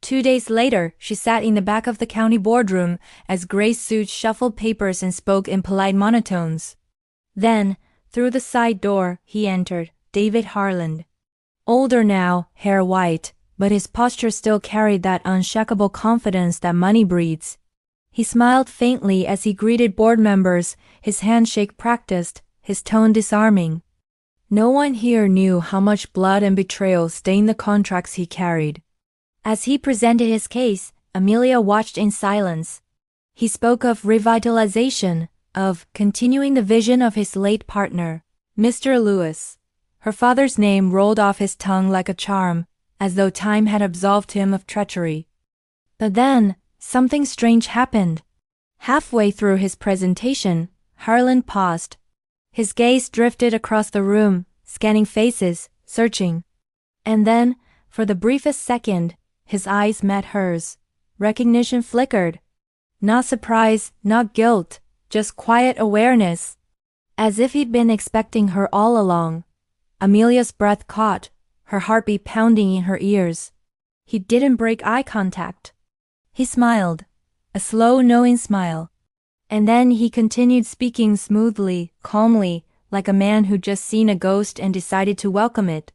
A: 2 days later, she sat in the back of the county boardroom as gray suits shuffled papers and spoke in polite monotones. Then, through the side door, he entered, David Harland. Older now, hair white, but his posture still carried that unshakable confidence that money breeds. He smiled faintly as he greeted board members, his handshake practiced, his tone disarming. No one here knew how much blood and betrayal stained the contracts he carried. As he presented his case, Amelia watched in silence. He spoke of revitalization, of continuing the vision of his late partner, Mr. Lewis. Her father's name rolled off his tongue like a charm, as though time had absolved him of treachery. But then, something strange happened. Halfway through his presentation, Harland paused. His gaze drifted across the room, scanning faces, searching. And then, for the briefest second, his eyes met hers. Recognition flickered. Not surprise, not guilt, just quiet awareness. As if he'd been expecting her all along. Amelia's breath caught, her heartbeat pounding in her ears. He didn't break eye contact. He smiled. A slow, knowing smile. And then he continued speaking smoothly, calmly, like a man who'd just seen a ghost and decided to welcome it.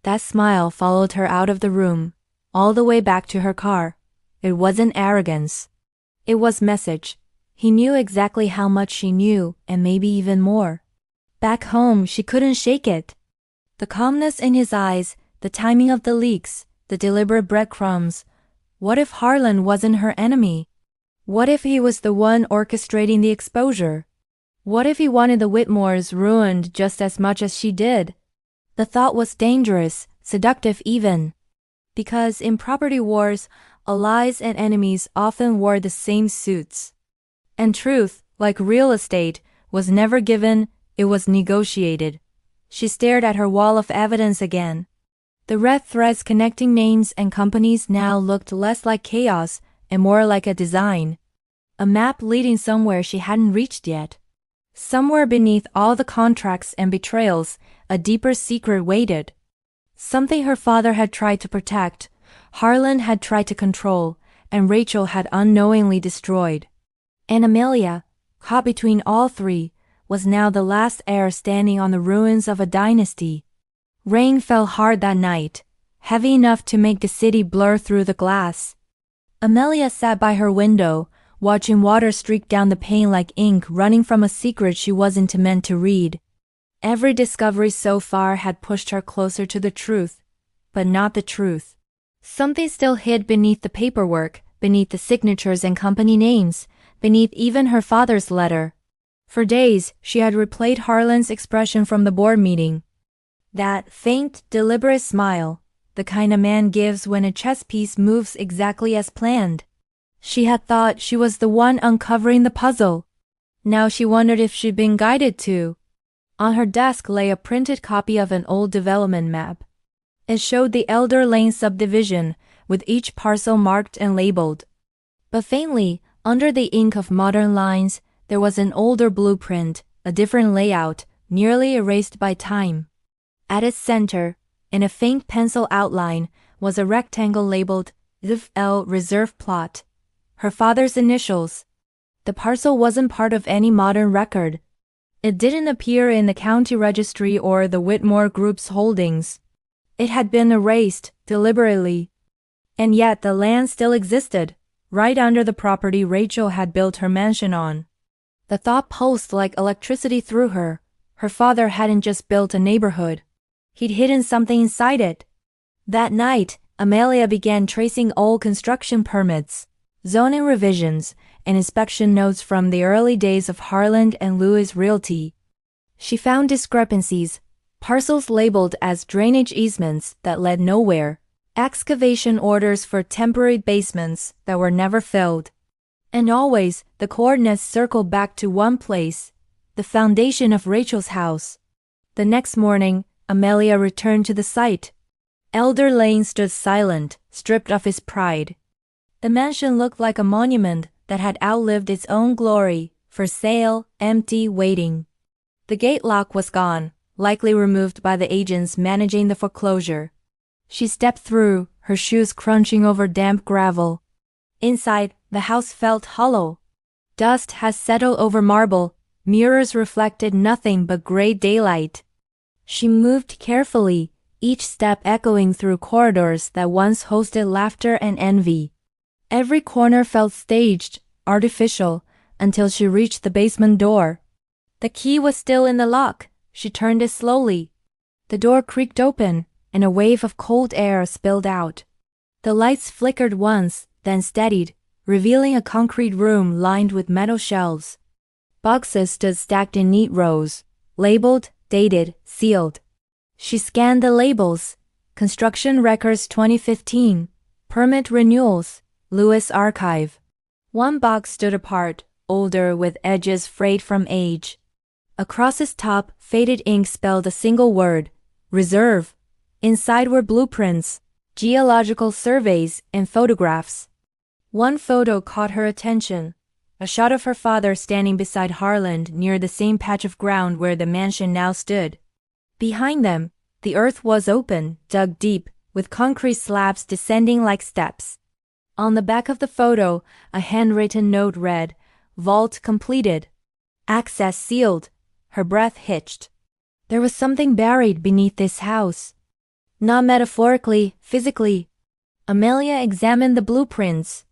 A: That smile followed her out of the room, all the way back to her car. It wasn't arrogance. It was message. He knew exactly how much she knew, and maybe even more. Back home, she couldn't shake it. The calmness in his eyes, the timing of the leaks, the deliberate breadcrumbs. What if Harland wasn't her enemy? What if he was the one orchestrating the exposure? What if he wanted the Whitmores ruined just as much as she did? The thought was dangerous, seductive even. Because in property wars, allies and enemies often wore the same suits. And truth, like real estate, was never given, it was negotiated. She stared at her wall of evidence again. The red threads connecting names and companies now looked less like chaos and more like a design. A map leading somewhere she hadn't reached yet. Somewhere beneath all the contracts and betrayals, a deeper secret waited. Something her father had tried to protect, Harlan had tried to control, and Rachel had unknowingly destroyed. And Amelia, caught between all three, was now the last heir standing on the ruins of a dynasty. Rain fell hard that night, heavy enough to make the city blur through the glass. Amelia sat by her window, watching water streak down the pane like ink running from a secret she wasn't meant to read. Every discovery so far had pushed her closer to the truth, but not the truth. Something still hid beneath the paperwork, beneath the signatures and company names, beneath even her father's letter. For days, she had replayed Harlan's expression from the board meeting. That faint, deliberate smile, the kind a man gives when a chess piece moves exactly as planned. She had thought she was the one uncovering the puzzle. Now she wondered if she'd been guided to. On her desk lay a printed copy of an old development map. It showed the Elder Lane subdivision, with each parcel marked and labeled. But faintly, under the ink of modern lines, there was an older blueprint, a different layout, nearly erased by time. At its center, in a faint pencil outline, was a rectangle labeled L Reserve Plot. Her father's initials. The parcel wasn't part of any modern record. It didn't appear in the county registry or the Whitmore Group's holdings. It had been erased, deliberately. And yet the land still existed, right under the property Rachel had built her mansion on. The thought pulsed like electricity through her. Her father hadn't just built a neighborhood. He'd hidden something inside it. That night, Amelia began tracing old construction permits, zoning revisions, and inspection notes from the early days of Harlan and Lewis Realty. She found discrepancies, parcels labeled as drainage easements that led nowhere, excavation orders for temporary basements that were never filled. And always, the coordinates circled back to one place, the foundation of Rachel's house. The next morning, Amelia returned to the site. Elder Lane stood silent, stripped of his pride. The mansion looked like a monument that had outlived its own glory, for sale, empty, waiting. The gate lock was gone, likely removed by the agents managing the foreclosure. She stepped through, her shoes crunching over damp gravel. Inside, the house felt hollow. Dust had settled over marble, mirrors reflected nothing but gray daylight. She moved carefully, each step echoing through corridors that once hosted laughter and envy. Every corner felt staged, artificial, until she reached the basement door. The key was still in the lock. She turned it slowly. The door creaked open, and a wave of cold air spilled out. The lights flickered once, then steadied, revealing a concrete room lined with metal shelves. Boxes stood stacked in neat rows, labeled, dated, sealed. She scanned the labels. Construction records 2015, permit renewals, Lewis Archive. One box stood apart, older with edges frayed from age. Across its top, faded ink spelled a single word, Reserve. Inside were blueprints, geological surveys, and photographs. One photo caught her attention, a shot of her father standing beside Harlan near the same patch of ground where the mansion now stood. Behind them, the earth was open, dug deep, with concrete slabs descending like steps. On the back of the photo, a handwritten note read, Vault completed. Access sealed. Her breath hitched. There was something buried beneath this house. Not metaphorically, physically. Amelia examined the blueprints.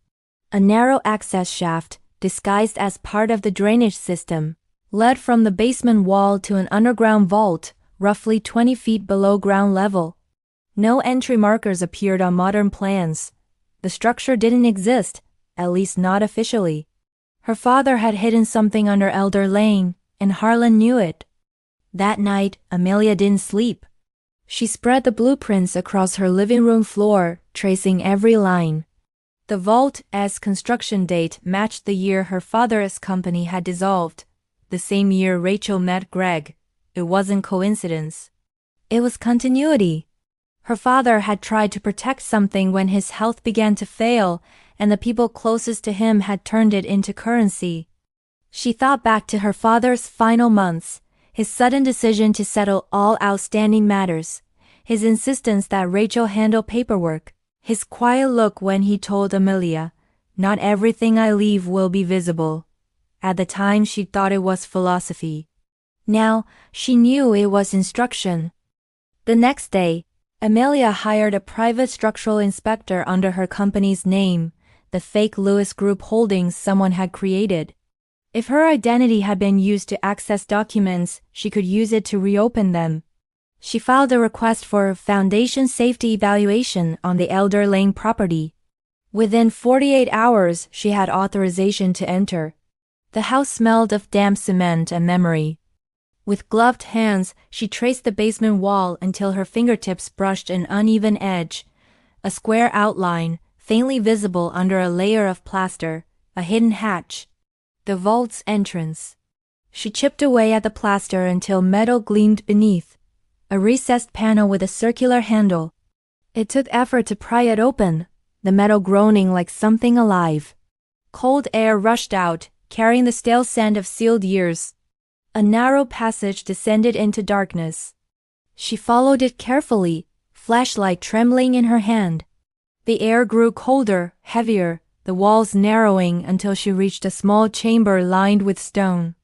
A: A narrow access shaft, disguised as part of the drainage system, led from the basement wall to an underground vault, roughly 20 feet below ground level. No entry markers appeared on modern plans. The structure didn't exist, at least not officially. Her father had hidden something under Elder Lane, and Harlan knew it. That night, Amelia didn't sleep. She spread the blueprints across her living room floor, tracing every line. The vault's construction date matched the year her father's company had dissolved, the same year Rachel met Greg. It wasn't coincidence. It was continuity. Her father had tried to protect something when his health began to fail, and the people closest to him had turned it into currency. She thought back to her father's final months, his sudden decision to settle all outstanding matters, his insistence that Rachel handle paperwork, his quiet look when he told Amelia, "Not everything I leave will be visible." At the time she thought it was philosophy. Now, she knew it was instruction. The next day, Amelia hired a private structural inspector under her company's name, the fake Lewis Group Holdings someone had created. If her identity had been used to access documents, she could use it to reopen them. She filed a request for foundation safety evaluation on the Elder Lane property. Within 48 hours, she had authorization to enter. The house smelled of damp cement and memory. With gloved hands, she traced the basement wall until her fingertips brushed an uneven edge, a square outline, faintly visible under a layer of plaster, a hidden hatch. The vault's entrance. She chipped away at the plaster until metal gleamed beneath, a recessed panel with a circular handle. It took effort to pry it open, the metal groaning like something alive. Cold air rushed out, carrying the stale scent of sealed years. A narrow passage descended into darkness. She followed it carefully, flashlight trembling in her hand. The air grew colder, heavier, the walls narrowing until she reached a small chamber lined with stone.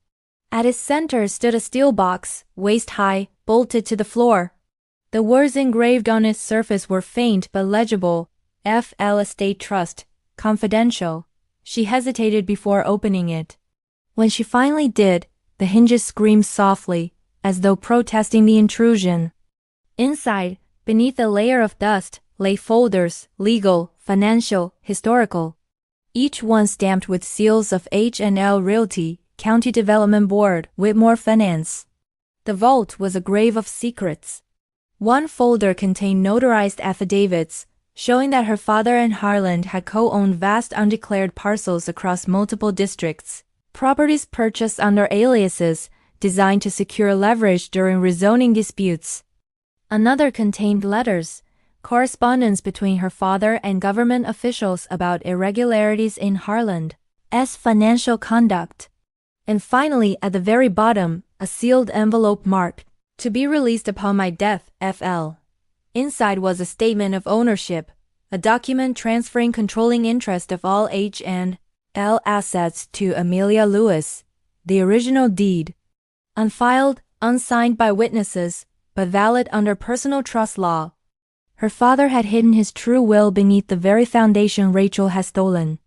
A: At its center stood a steel box, waist-high, bolted to the floor. The words engraved on its surface were faint but legible. F.L. Estate Trust, confidential. She hesitated before opening it. When she finally did, the hinges screamed softly, as though protesting the intrusion. Inside, beneath a layer of dust, lay folders, legal, financial, historical. Each one stamped with seals of H&L Realty, County Development Board, Whitmore Finance. The vault was a grave of secrets. One folder contained notarized affidavits, showing that her father and Harlan had co-owned vast undeclared parcels across multiple districts, properties purchased under aliases, designed to secure leverage during rezoning disputes. Another contained letters, correspondence between her father and government officials about irregularities in Harlan's financial conduct. And finally, at the very bottom, a sealed envelope marked, "To be released upon my death, F.L." Inside was a statement of ownership, a document transferring controlling interest of all H&L assets to Amelia Lewis, the original deed. Unfiled, unsigned by witnesses, but valid under personal trust law. Her father had hidden his true will beneath the very foundation Rachel had stolen.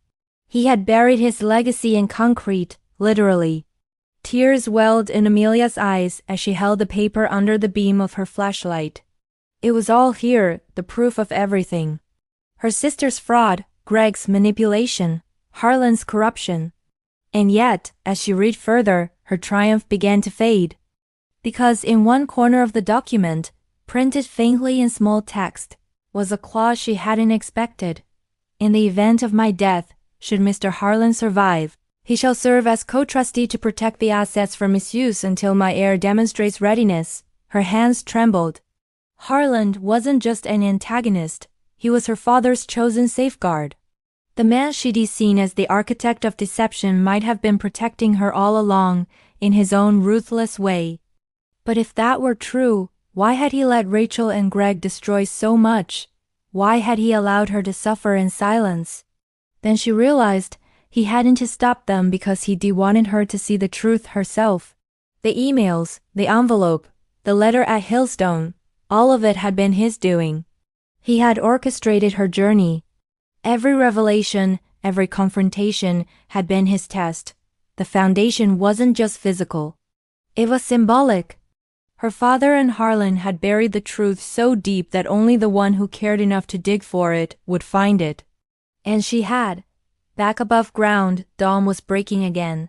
A: He had buried his legacy in concrete, literally. Tears welled in Amelia's eyes as she held the paper under the beam of her flashlight. It was all here, the proof of everything. Her sister's fraud, Greg's manipulation, Harlan's corruption. And yet, as she read further, her triumph began to fade. Because in one corner of the document, printed faintly in small text, was a clause she hadn't expected. In the event of my death, should Mr. Harlan survive, he shall serve as co-trustee to protect the assets from misuse until my heir demonstrates readiness. Her hands trembled. Harlan wasn't just an antagonist, he was her father's chosen safeguard. The man she'd seen as the architect of deception might have been protecting her all along, in his own ruthless way. But if that were true, why had he let Rachel and Greg destroy so much? Why had he allowed her to suffer in silence? Then she realized he hadn't to stop them because he wanted her to see the truth herself. The emails, the envelope, the letter at Hillstone, all of it had been his doing. He had orchestrated her journey. Every revelation, every confrontation had been his test. The foundation wasn't just physical. It was symbolic. Her father and Harlan had buried the truth so deep that only the one who cared enough to dig for it would find it. And she had. Back above ground, dawn was breaking again.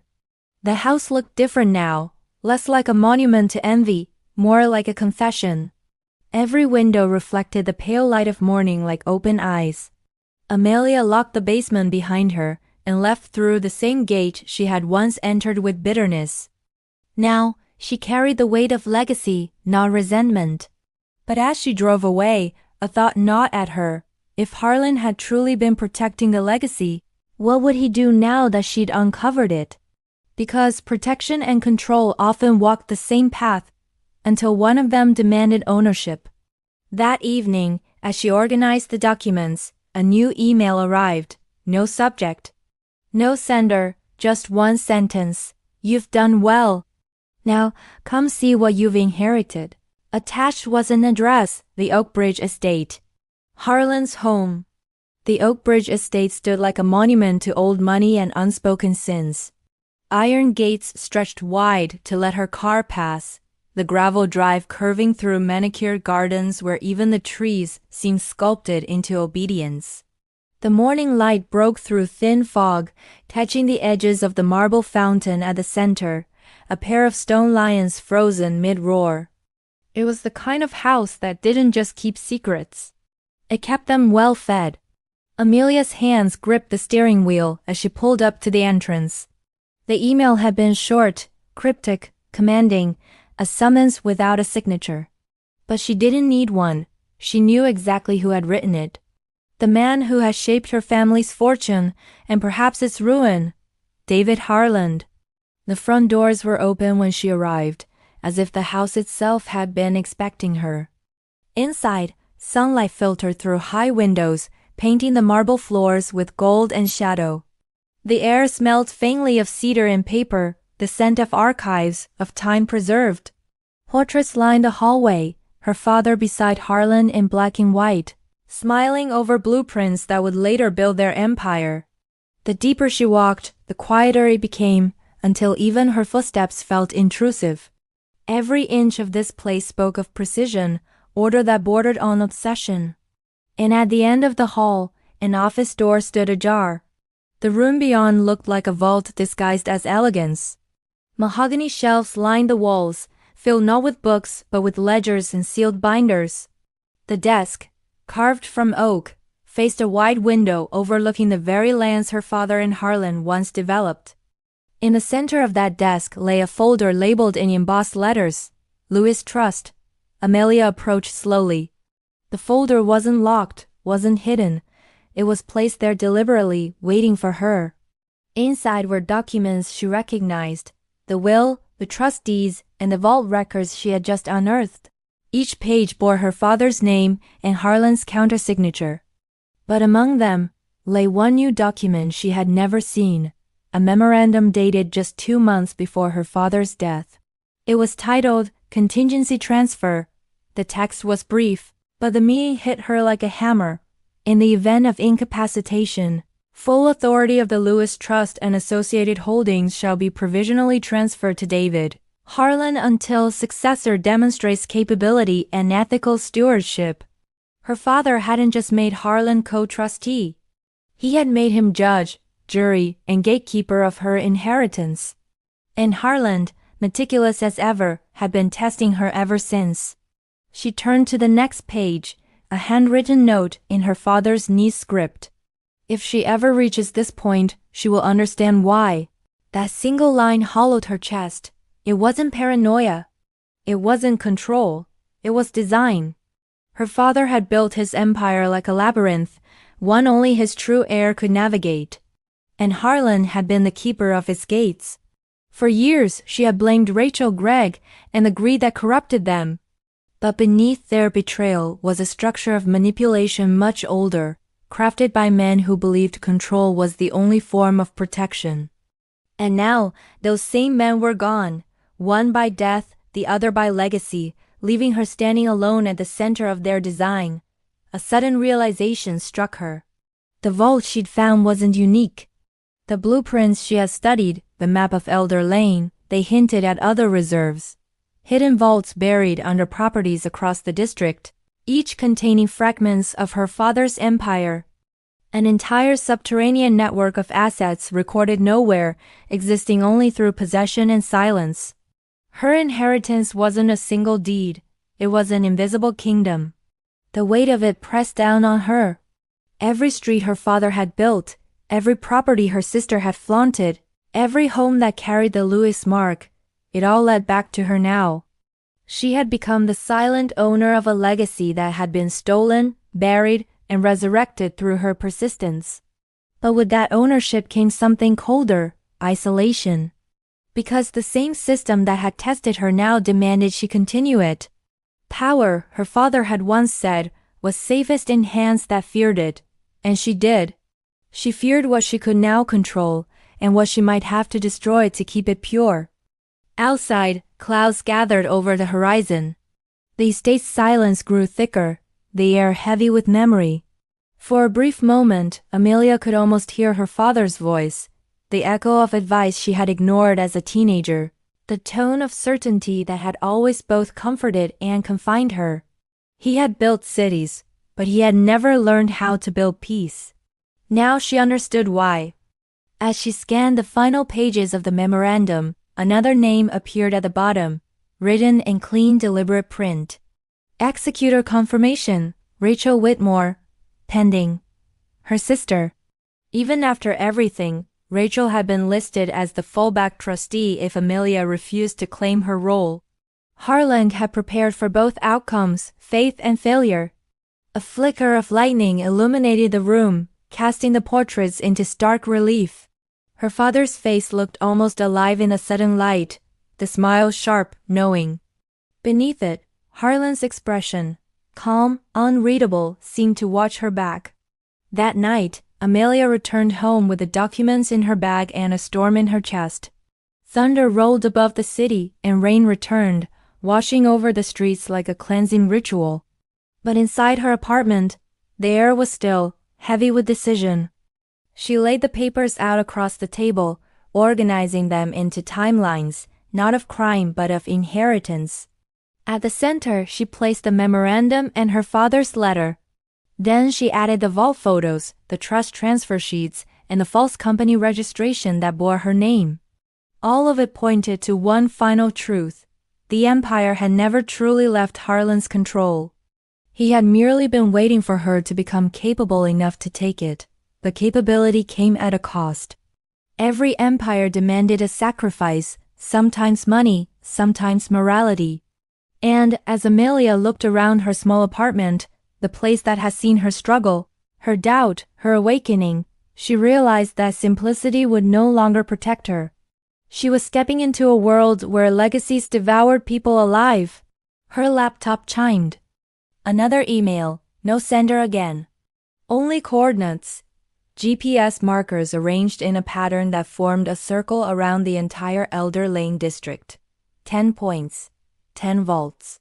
A: The house looked different now, less like a monument to envy, more like a confession. Every window reflected the pale light of morning like open eyes. Amelia locked the basement behind her and left through the same gate she had once entered with bitterness. Now, she carried the weight of legacy, not resentment. But as she drove away, a thought gnawed at her. If Harlan had truly been protecting the legacy, what would he do now that she'd uncovered it? Because protection and control often walked the same path until one of them demanded ownership. That evening, as she organized the documents, a new email arrived. No subject. No sender, just one sentence. You've done well. Now, come see what you've inherited. Attached was an address, the Oakbridge Estate. Harlan's home. The Oakbridge Estate stood like a monument to old money and unspoken sins. Iron gates stretched wide to let her car pass, the gravel drive curving through manicured gardens where even the trees seemed sculpted into obedience. The morning light broke through thin fog, touching the edges of the marble fountain at the center, a pair of stone lions frozen mid-roar. It was the kind of house that didn't just keep secrets. It kept them well fed. Amelia's hands gripped the steering wheel as she pulled up to the entrance. The email had been short, cryptic, commanding, a summons without a signature. But she didn't need one. She knew exactly who had written it. The man who had shaped her family's fortune and perhaps its ruin. David Harlan. The front doors were open when she arrived, as if the house itself had been expecting her. Inside, sunlight filtered through high windows, painting the marble floors with gold and shadow. The air smelled faintly of cedar and paper, the scent of archives, of time preserved. Portraits lined the hallway, her father beside Harlan in black and white, smiling over blueprints that would later build their empire. The deeper she walked, the quieter it became, until even her footsteps felt intrusive. Every inch of this place spoke of precision, order that bordered on obsession. And at the end of the hall, an office door stood ajar. The room beyond looked like a vault disguised as elegance. Mahogany shelves lined the walls, filled not with books but with ledgers and sealed binders. The desk, carved from oak, faced a wide window overlooking the very lands her father and Harlan once developed. In the center of that desk lay a folder labeled in embossed letters, Lewis Trust. Amelia approached slowly. The folder wasn't locked, wasn't hidden. It was placed there deliberately, waiting for her. Inside were documents she recognized, the will, the trust deeds, and the vault records she had just unearthed. Each page bore her father's name and Harlan's countersignature. But among them lay one new document she had never seen, a memorandum dated just 2 months before her father's death. It was titled Contingency Transfer. The text was brief, but the meaning hit her like a hammer. In the event of incapacitation, full authority of the Lewis Trust and associated holdings shall be provisionally transferred to David Harlan until successor demonstrates capability and ethical stewardship. Her father hadn't just made Harlan co-trustee. He had made him judge, jury, and gatekeeper of her inheritance. And Harlan, meticulous as ever, had been testing her ever since. She turned to the next page, a handwritten note in her father's knee script. If she ever reaches this point, she will understand why. That single line hollowed her chest. It wasn't paranoia. It wasn't control. It was design. Her father had built his empire like a labyrinth, one only his true heir could navigate. And Harlan had been the keeper of its gates. For years, she had blamed Rachel Gregg and the greed that corrupted them. But beneath their betrayal was a structure of manipulation much older, crafted by men who believed control was the only form of protection. And now, those same men were gone, one by death, the other by legacy, leaving her standing alone at the center of their design. A sudden realization struck her. The vault she'd found wasn't unique. The blueprints she had studied, the map of Elder Lane, they hinted at other reserves. Hidden vaults buried under properties across the district, each containing fragments of her father's empire. An entire subterranean network of assets recorded nowhere, existing only through possession and silence. Her inheritance wasn't a single deed, it was an invisible kingdom. The weight of it pressed down on her. Every street her father had built, every property her sister had flaunted, every home that carried the Lewis mark, it all led back to her now. She had become the silent owner of a legacy that had been stolen, buried, and resurrected through her persistence. But with that ownership came something colder, isolation. Because the same system that had tested her now demanded she continue it. Power, her father had once said, was safest in hands that feared it, and she did. She feared what she could now control, and what she might have to destroy to keep it pure. Outside, clouds gathered over the horizon. The estate's silence grew thicker, the air heavy with memory. For a brief moment, Amelia could almost hear her father's voice, the echo of advice she had ignored as a teenager, the tone of certainty that had always both comforted and confined her. He had built cities, but he had never learned how to build peace. Now she understood why. As she scanned the final pages of the memorandum, another name appeared at the bottom, written in clean, deliberate print. Executor confirmation, Rachel Whitmore, pending. Her sister. Even after everything, Rachel had been listed as the fallback trustee if Amelia refused to claim her role. Harland had prepared for both outcomes, faith and failure. A flicker of lightning illuminated the room, casting the portraits into stark relief. Her father's face looked almost alive in the sudden light, the smile sharp, knowing. Beneath it, Harland's expression, calm, unreadable, seemed to watch her back. That night, Amelia returned home with the documents in her bag and a storm in her chest. Thunder rolled above the city, and rain returned, washing over the streets like a cleansing ritual. But inside her apartment, the air was still, heavy with decision. She laid the papers out across the table, organizing them into timelines, not of crime but of inheritance. At the center, she placed the memorandum and her father's letter. Then she added the vault photos, the trust transfer sheets, and the false company registration that bore her name. All of it pointed to one final truth. The empire had never truly left Harland's control. He had merely been waiting for her to become capable enough to take it. The capability came at a cost. Every empire demanded a sacrifice, sometimes money, sometimes morality. And as Amelia looked around her small apartment, the place that had seen her struggle, her doubt, her awakening, she realized that simplicity would no longer protect her. She was stepping into a world where legacies devoured people alive. Her laptop chimed. Another email, no sender again. Only coordinates. GPS markers arranged in a pattern that formed a circle around the entire Elder Lane district. 10 points. 10 vaults.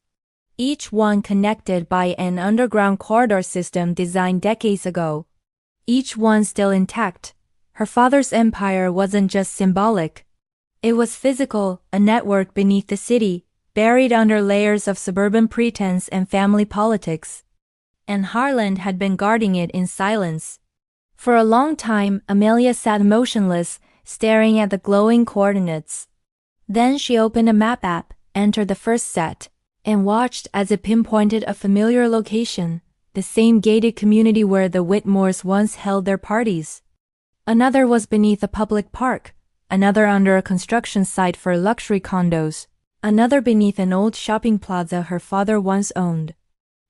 A: Each one connected by an underground corridor system designed decades ago. Each one still intact. Her father's empire wasn't just symbolic. It was physical, a network beneath the city, buried under layers of suburban pretense and family politics. And Harland had been guarding it in silence. For a long time, Amelia sat motionless, staring at the glowing coordinates. Then she opened a map app, entered the first set, and watched as it pinpointed a familiar location, the same gated community where the Whitmores once held their parties. Another was beneath a public park, another under a construction site for luxury condos, another beneath an old shopping plaza her father once owned.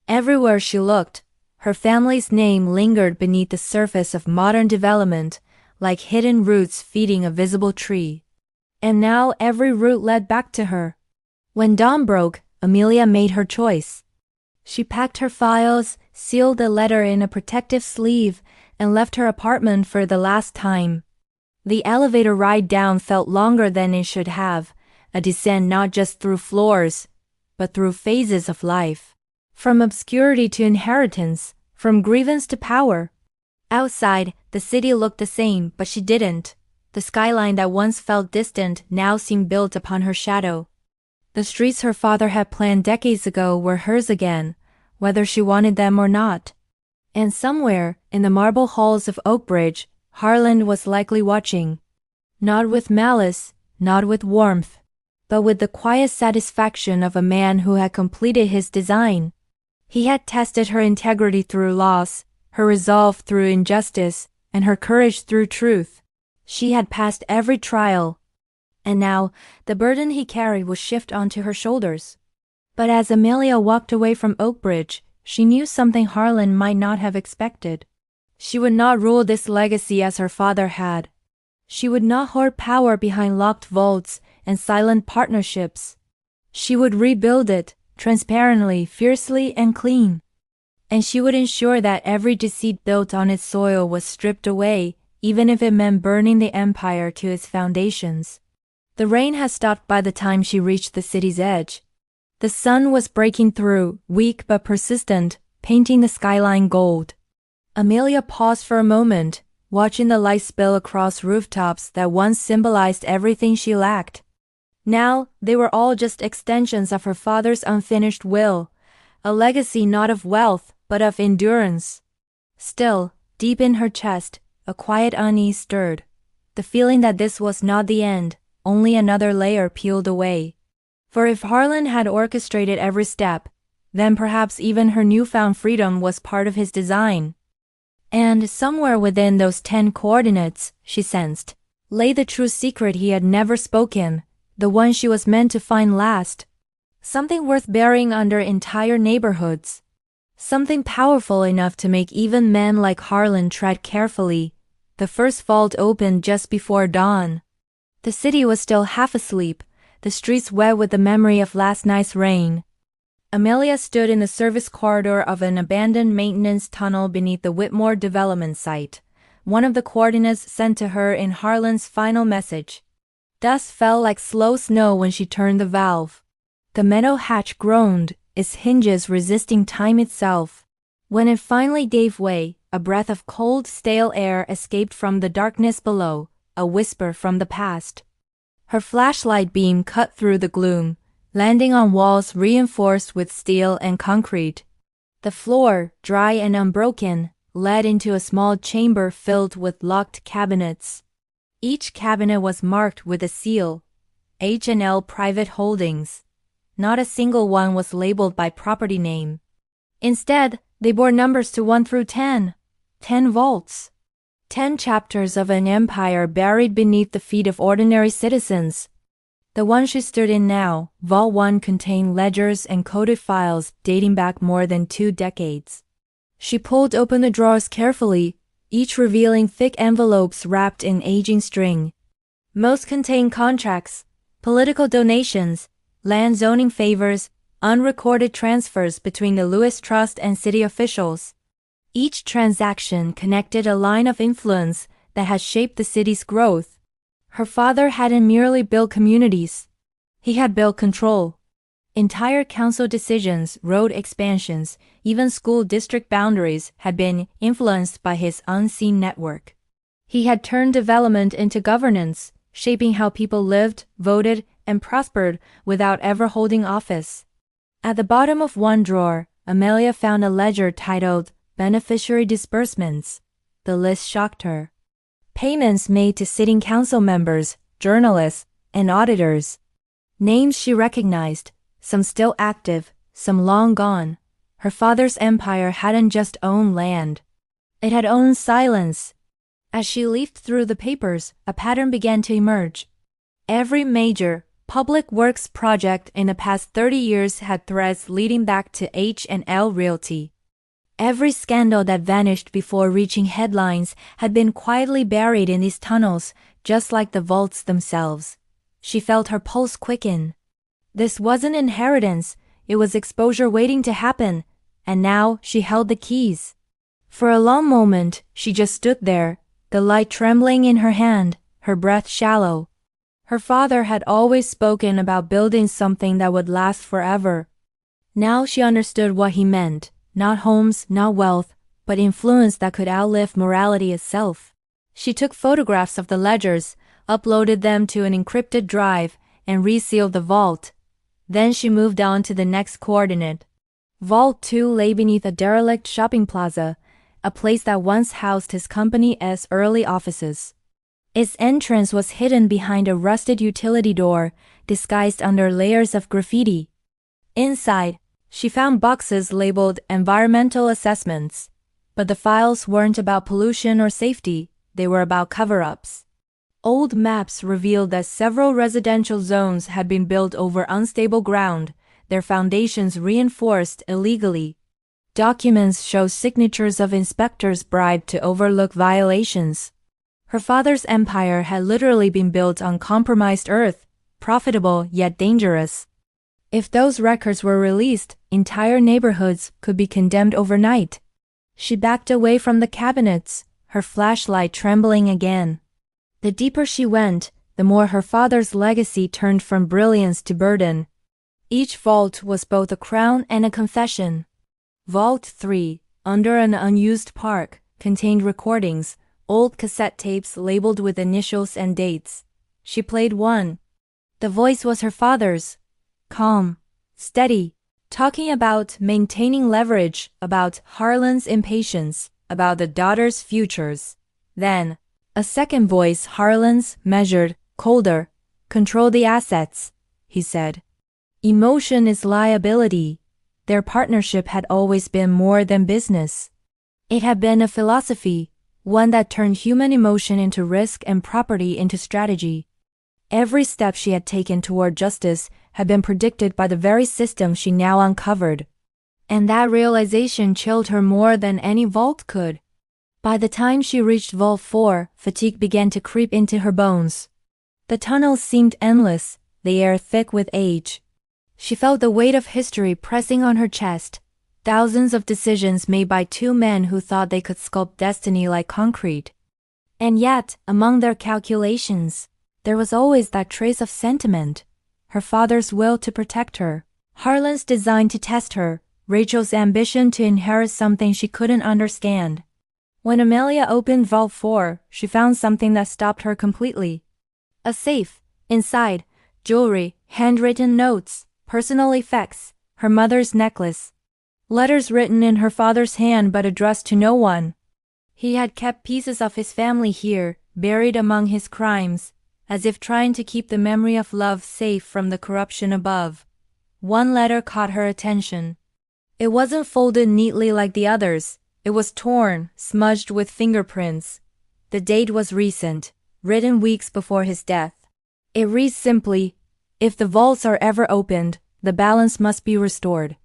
A: Everywhere she looked, her family's name lingered beneath the surface of modern development, like hidden roots feeding a visible tree. And now every route led back to her. When dawn broke, Amelia made her choice. She packed her files, sealed the letter in a protective sleeve, and left her apartment for the last time. The elevator ride down felt longer than it should have, a descent not just through floors, but through phases of life. From obscurity to inheritance, from grievance to power. Outside, the city looked the same, but she didn't. The skyline that once felt distant now seemed built upon her shadow. The streets her father had planned decades ago were hers again, whether she wanted them or not. And somewhere, in the marble halls of Oakbridge, Harland was likely watching. Not with malice, not with warmth, but with the quiet satisfaction of a man who had completed his design. He had tested her integrity through loss, her resolve through injustice, and her courage through truth. She had passed every trial, and now the burden he carried would shift onto her shoulders. But as Amelia walked away from Oakbridge, she knew something Harlan might not have expected. She would not rule this legacy as her father had. She would not hoard power behind locked vaults and silent partnerships. She would rebuild it, transparently, fiercely, and clean. And she would ensure that every deceit built on its soil was stripped away, even if it meant burning the empire to its foundations. The rain had stopped by the time she reached the city's edge. The sun was breaking through, weak but persistent, painting the skyline gold. Amelia paused for a moment, watching the light spill across rooftops that once symbolized everything she lacked. Now, they were all just extensions of her father's unfinished will, a legacy not of wealth, but of endurance. Still, deep in her chest, a quiet unease stirred, the feeling that this was not the end, only another layer peeled away. For if Harlan had orchestrated every step, then perhaps even her newfound freedom was part of his design. And somewhere within those 10 coordinates, she sensed, lay the true secret he had never spoken, the one she was meant to find last. Something worth burying under entire neighborhoods. Something powerful enough to make even men like Harlan tread carefully. The first vault opened just before dawn. The city was still half asleep, the streets wet with the memory of last night's rain. Amelia stood in the service corridor of an abandoned maintenance tunnel beneath the Whitmore development site, one of the coordinates sent to her in Harlan's final message. Dust fell like slow snow when she turned the valve. The metal hatch groaned, its hinges resisting time itself. When it finally gave way, a breath of cold, stale air escaped from the darkness below, a whisper from the past. Her flashlight beam cut through the gloom, landing on walls reinforced with steel and concrete. The floor, dry and unbroken, led into a small chamber filled with locked cabinets. Each cabinet was marked with a seal, H&L Private Holdings. Not a single one was labeled by property name. Instead, they bore numbers to 1 through 10. 10 vaults. 10 chapters of an empire buried beneath the feet of ordinary citizens. The one she stood in now, Vault 1, contained ledgers and coded files dating back more than 2 decades. She pulled open the drawers carefully, each revealing thick envelopes wrapped in aging string. Most contained contracts, political donations, land zoning favors, unrecorded transfers between the Lewis Trust and city officials. Each transaction connected a line of influence that had shaped the city's growth. Her father hadn't merely built communities. He had built control. Entire council decisions, road expansions, even school district boundaries had been influenced by his unseen network. He had turned development into governance, shaping how people lived, voted, and prospered without ever holding office. At the bottom of one drawer, Amelia found a ledger titled Beneficiary Disbursements. The list shocked her. Payments made to sitting council members, journalists, and auditors. Names she recognized, some still active, some long gone. Her father's empire hadn't just owned land. It had owned silence. As she leafed through the papers, a pattern began to emerge. Every major, public works project in the past 30 years had threads leading back to H&L Realty. Every scandal that vanished before reaching headlines had been quietly buried in these tunnels, just like the vaults themselves. She felt her pulse quicken. This wasn't inheritance, it was exposure waiting to happen, and now she held the keys. For a long moment, she just stood there, the light trembling in her hand, her breath shallow. Her father had always spoken about building something that would last forever. Now she understood what he meant. Not homes, not wealth, but influence that could outlive morality itself. She took photographs of the ledgers, uploaded them to an encrypted drive, and resealed the vault. Then she moved on to the next coordinate. Vault 2 lay beneath a derelict shopping plaza, a place that once housed his company's early offices. Its entrance was hidden behind a rusted utility door, disguised under layers of graffiti. Inside, she found boxes labeled environmental assessments. But the files weren't about pollution or safety, they were about cover-ups. Old maps revealed that several residential zones had been built over unstable ground, their foundations reinforced illegally. Documents show signatures of inspectors bribed to overlook violations. Her father's empire had literally been built on compromised earth, profitable yet dangerous. If those records were released, entire neighborhoods could be condemned overnight. She backed away from the cabinets, her flashlight trembling again. The deeper she went, the more her father's legacy turned from brilliance to burden. Each vault was both a crown and a confession. Vault 3, under an unused park, contained recordings, old cassette tapes labeled with initials and dates. She played one. The voice was her father's. Calm, steady, talking about maintaining leverage, about Harlan's impatience, about the daughter's futures. Then, a second voice, Harlan's, measured, colder. Control the assets, he said. Emotion is liability. Their partnership had always been more than business. It had been a philosophy, one that turned human emotion into risk and property into strategy. Every step she had taken toward justice had been predicted by the very system she now uncovered. And that realization chilled her more than any vault could. By the time she reached Vault 4, fatigue began to creep into her bones. The tunnels seemed endless, the air thick with age. She felt the weight of history pressing on her chest, thousands of decisions made by two men who thought they could sculpt destiny like concrete. And yet, among their calculations, there was always that trace of sentiment. Her father's will to protect her, Harlan's design to test her, Rachel's ambition to inherit something she couldn't understand. When Amelia opened Vault 4, she found something that stopped her completely. A safe. Inside, jewelry, handwritten notes, personal effects, her mother's necklace. Letters written in her father's hand but addressed to no one. He had kept pieces of his family here, buried among his crimes, as if trying to keep the memory of love safe from the corruption above. One letter caught her attention. It wasn't folded neatly like the others. It was torn, smudged with fingerprints. The date was recent, written weeks before his death. It reads simply, "If the vaults are ever opened, the balance must be restored.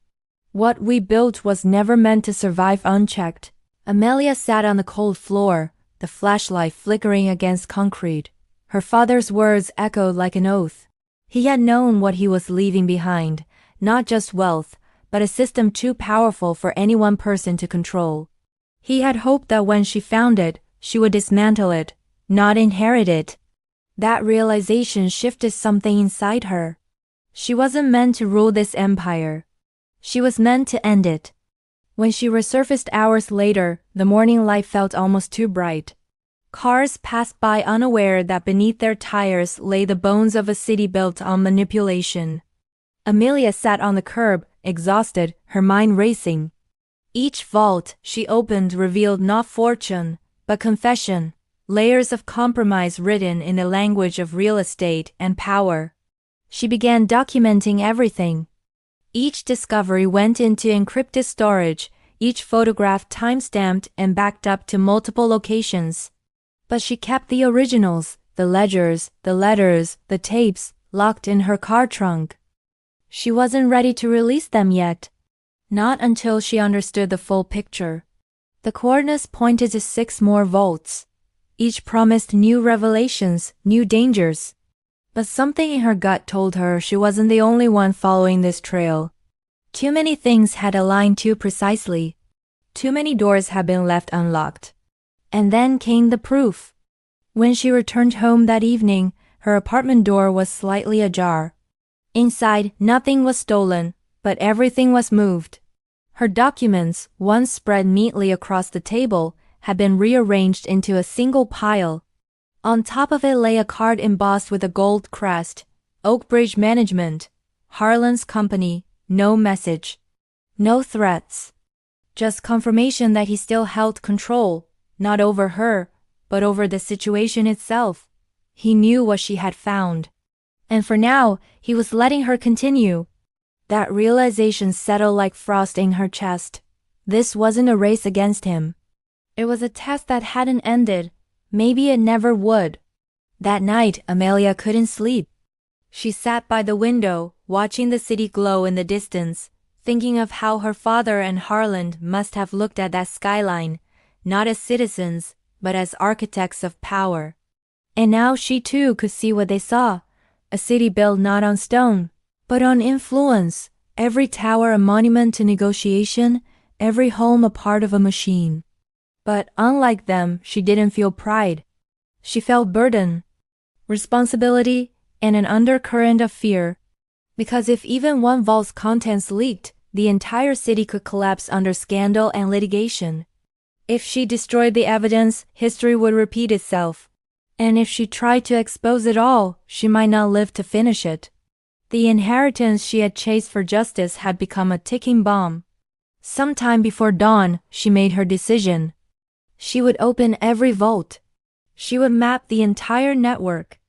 A: What we built was never meant to survive unchecked." Amelia sat on the cold floor, the flashlight flickering against concrete. Her father's words echoed like an oath. He had known what he was leaving behind, not just wealth, but a system too powerful for any one person to control. He had hoped that when she found it, she would dismantle it, not inherit it. That realization shifted something inside her. She wasn't meant to rule this empire. She was meant to end it. When she resurfaced hours later, the morning light felt almost too bright. Cars passed by unaware that beneath their tires lay the bones of a city built on manipulation. Amelia sat on the curb, exhausted, her mind racing. Each vault she opened revealed not fortune, but confession, layers of compromise written in the language of real estate and power. She began documenting everything. Each discovery went into encrypted storage, each photograph time-stamped and backed up to multiple locations. But she kept the originals, the ledgers, the letters, the tapes, locked in her car trunk. She wasn't ready to release them yet. Not until she understood the full picture. The coordinates pointed to 6 more vaults. Each promised new revelations, new dangers. But something in her gut told her she wasn't the only one following this trail. Too many things had aligned too precisely. Too many doors had been left unlocked. And then came the proof. When she returned home that evening, her apartment door was slightly ajar. Inside, nothing was stolen, but everything was moved. Her documents, once spread neatly across the table, had been rearranged into a single pile. On top of it lay a card embossed with a gold crest, Oakbridge Management, Harlan's company, no message. No threats. Just confirmation that he still held control, not over her, but over the situation itself. He knew what she had found. And for now, he was letting her continue. That realization settled like frost in her chest. This wasn't a race against him. It was a test that hadn't ended. Maybe it never would. That night, Amelia couldn't sleep. She sat by the window, watching the city glow in the distance, thinking of how her father and Harland must have looked at that skyline, not as citizens, but as architects of power. And now she too could see what they saw. A city built not on stone, but on influence. Every tower a monument to negotiation, every home a part of a machine. But unlike them, she didn't feel pride. She felt burden, responsibility, and an undercurrent of fear. Because if even one vault's contents leaked, the entire city could collapse under scandal and litigation. If she destroyed the evidence, history would repeat itself. And if she tried to expose it all, she might not live to finish it. The inheritance she had chased for justice had become a ticking bomb. Sometime before dawn, she made her decision. She would open every vault. She would map the entire network.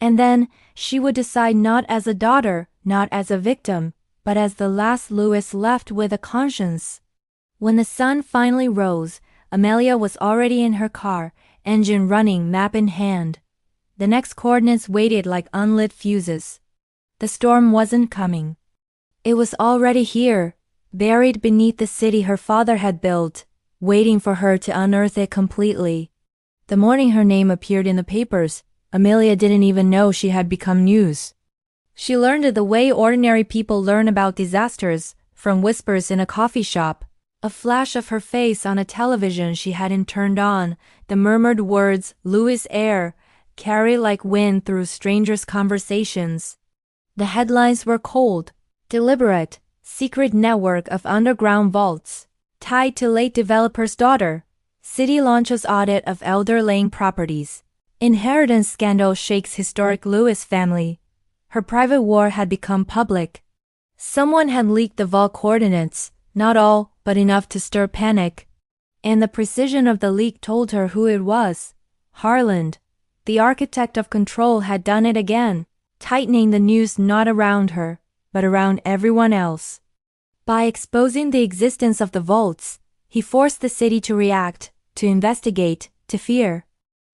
A: And then, she would decide not as a daughter, not as a victim, but as the last Lewis left with a conscience. When the sun finally rose, Amelia was already in her car, engine running, map in hand. The next coordinates waited like unlit fuses. The storm wasn't coming. It was already here, buried beneath the city her father had built, waiting for her to unearth it completely. The morning her name appeared in the papers, Amelia didn't even know she had become news. She learned it the way ordinary people learn about disasters, from whispers in a coffee shop, a flash of her face on a television she hadn't turned on, the murmured words, Louis Air, carry like wind through strangers' conversations. The headlines were cold, deliberate, secret network of underground vaults, tied to late developer's daughter, city launches audit of Elder Lane properties, inheritance scandal shakes historic Lewis family. Her private war had become public. Someone had leaked the vault coordinates, not all, but enough to stir panic. And the precision of the leak told her who it was. Harland, the architect of control, had done it again, tightening the noose not around her, but around everyone else. By exposing the existence of the vaults, he forced the city to react, to investigate, to fear.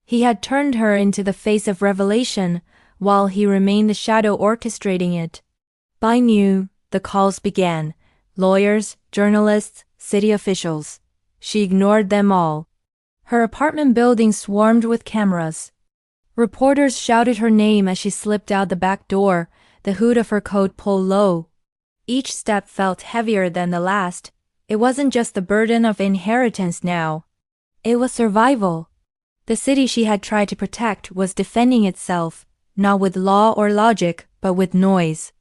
A: He had turned her into the face of revelation, while he remained the shadow orchestrating it. By noon, the calls began. Lawyers, journalists, city officials. She ignored them all. Her apartment building swarmed with cameras. Reporters shouted her name as she slipped out the back door, the hood of her coat pulled low. Each step felt heavier than the last. It wasn't just the burden of inheritance now. It was survival. The city she had tried to protect was defending itself, not with law or logic, but with noise.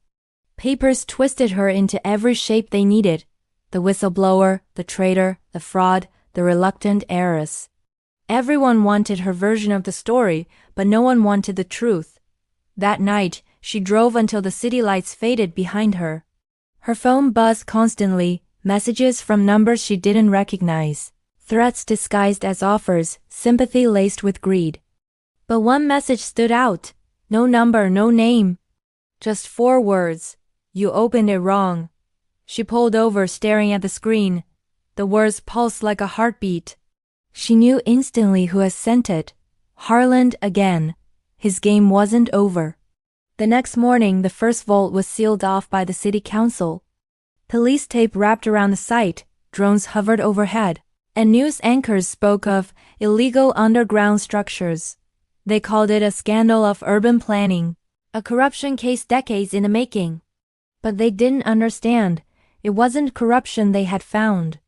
A: Papers twisted her into every shape they needed. The whistleblower, the traitor, the fraud, the reluctant heiress. Everyone wanted her version of the story, but no one wanted the truth. That night, she drove until the city lights faded behind her. Her phone buzzed constantly, messages from numbers she didn't recognize, threats disguised as offers, sympathy laced with greed. But one message stood out. No number, no name. Just 4 words. You opened it wrong. She pulled over, staring at the screen. The words pulsed like a heartbeat. She knew instantly who had sent it. Harland again. His game wasn't over. The next morning, the first vault was sealed off by the city council. Police tape wrapped around the site, drones hovered overhead, and news anchors spoke of illegal underground structures. They called it a scandal of urban planning, a corruption case decades in the making. But they didn't understand. It wasn't corruption they had found.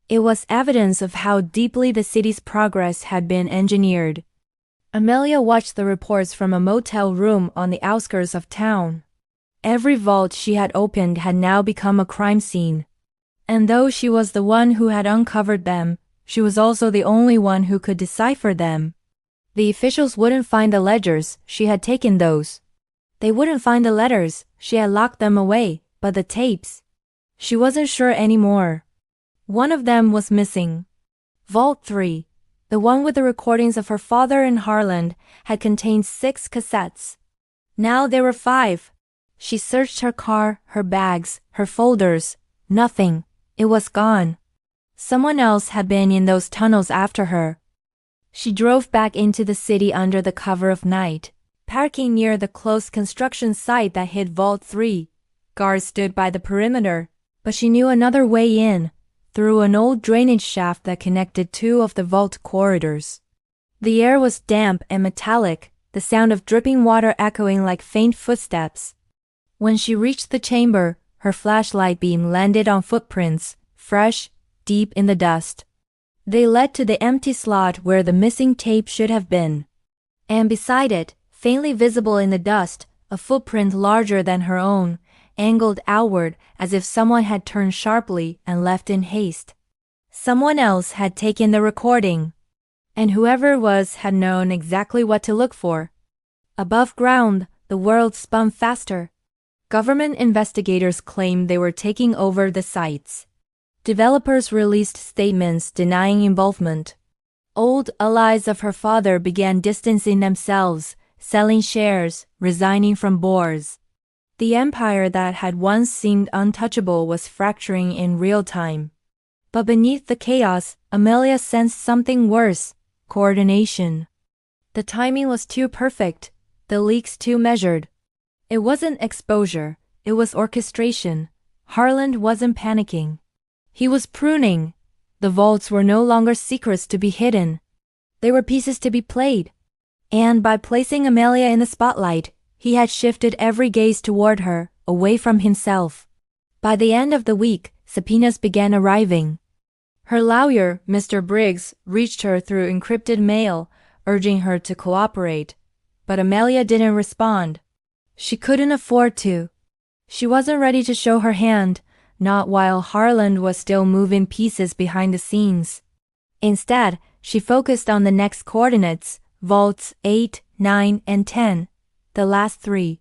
A: It was evidence of how deeply the city's progress had been engineered. Amelia watched the reports from a motel room on the outskirts of town. Every vault she had opened had now become a crime scene. And though she was the one who had uncovered them, she was also the only one who could decipher them. The officials wouldn't find the ledgers, she had taken those. They wouldn't find the letters, she had locked them away, but the tapes. She wasn't sure anymore. One of them was missing. Vault 3. The one with the recordings of her father in Harland had contained 6 cassettes. Now there were 5. She searched her car, her bags, her folders. Nothing. It was gone. Someone else had been in those tunnels after her. She drove back into the city under the cover of night, parking near the closed construction site that hid Vault 3. Guards stood by the perimeter, but she knew another way in, through an old drainage shaft that connected 2 of the vault corridors. The air was damp and metallic, the sound of dripping water echoing like faint footsteps. When she reached the chamber, her flashlight beam landed on footprints, fresh, deep in the dust. They led to the empty slot where the missing tape should have been. And beside it, faintly visible in the dust, a footprint larger than her own, angled outward as if someone had turned sharply and left in haste. Someone else had taken the recording. And whoever it was had known exactly what to look for. Above ground, the world spun faster. Government investigators claimed they were taking over the sites. Developers released statements denying involvement. Old allies of her father began distancing themselves, selling shares, resigning from boards. The empire that had once seemed untouchable was fracturing in real time. But beneath the chaos, Amelia sensed something worse: coordination. The timing was too perfect, the leaks too measured. It wasn't exposure, it was orchestration. Harland wasn't panicking. He was pruning. The vaults were no longer secrets to be hidden. They were pieces to be played. And by placing Amelia in the spotlight, he had shifted every gaze toward her, away from himself. By the end of the week, subpoenas began arriving. Her lawyer, Mr. Briggs, reached her through encrypted mail, urging her to cooperate. But Amelia didn't respond. She couldn't afford to. She wasn't ready to show her hand, not while Harland was still moving pieces behind the scenes. Instead, she focused on the next coordinates, vaults 8, 9, and 10, the last 3.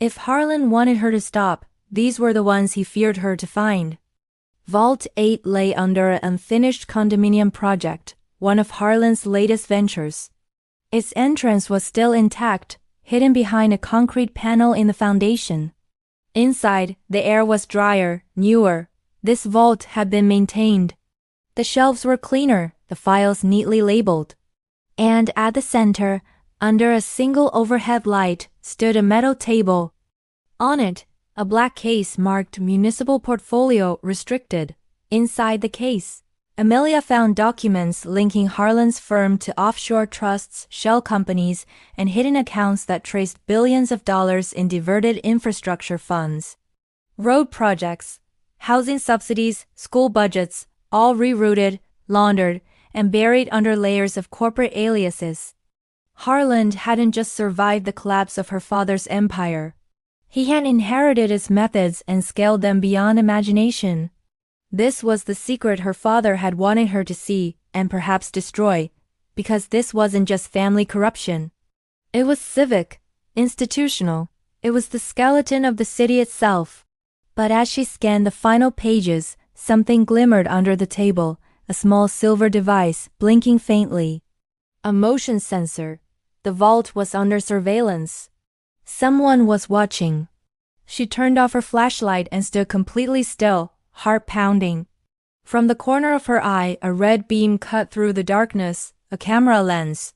A: If Harland wanted her to stop, these were the ones he feared her to find. Vault 8 lay under an unfinished condominium project, one of Harland's latest ventures. Its entrance was still intact, hidden behind a concrete panel in the foundation. Inside, the air was drier, newer. This vault had been maintained. The shelves were cleaner, the files neatly labeled. And at the center, under a single overhead light, stood a metal table. On it, a black case marked Municipal Portfolio Restricted. Inside the case, Amelia found documents linking Harland's firm to offshore trusts, shell companies, and hidden accounts that traced billions of dollars in diverted infrastructure funds. Road projects, housing subsidies, school budgets, all rerouted, laundered, and buried under layers of corporate aliases. Harland hadn't just survived the collapse of her father's empire. He had inherited its methods and scaled them beyond imagination. This was the secret her father had wanted her to see and perhaps destroy, because this wasn't just family corruption. It was civic, institutional. It was the skeleton of the city itself. But as she scanned the final pages, something glimmered under the table, a small silver device blinking faintly. A motion sensor. The vault was under surveillance. Someone was watching. She turned off her flashlight and stood completely still, heart pounding. From the corner of her eye, a red beam cut through the darkness, a camera lens.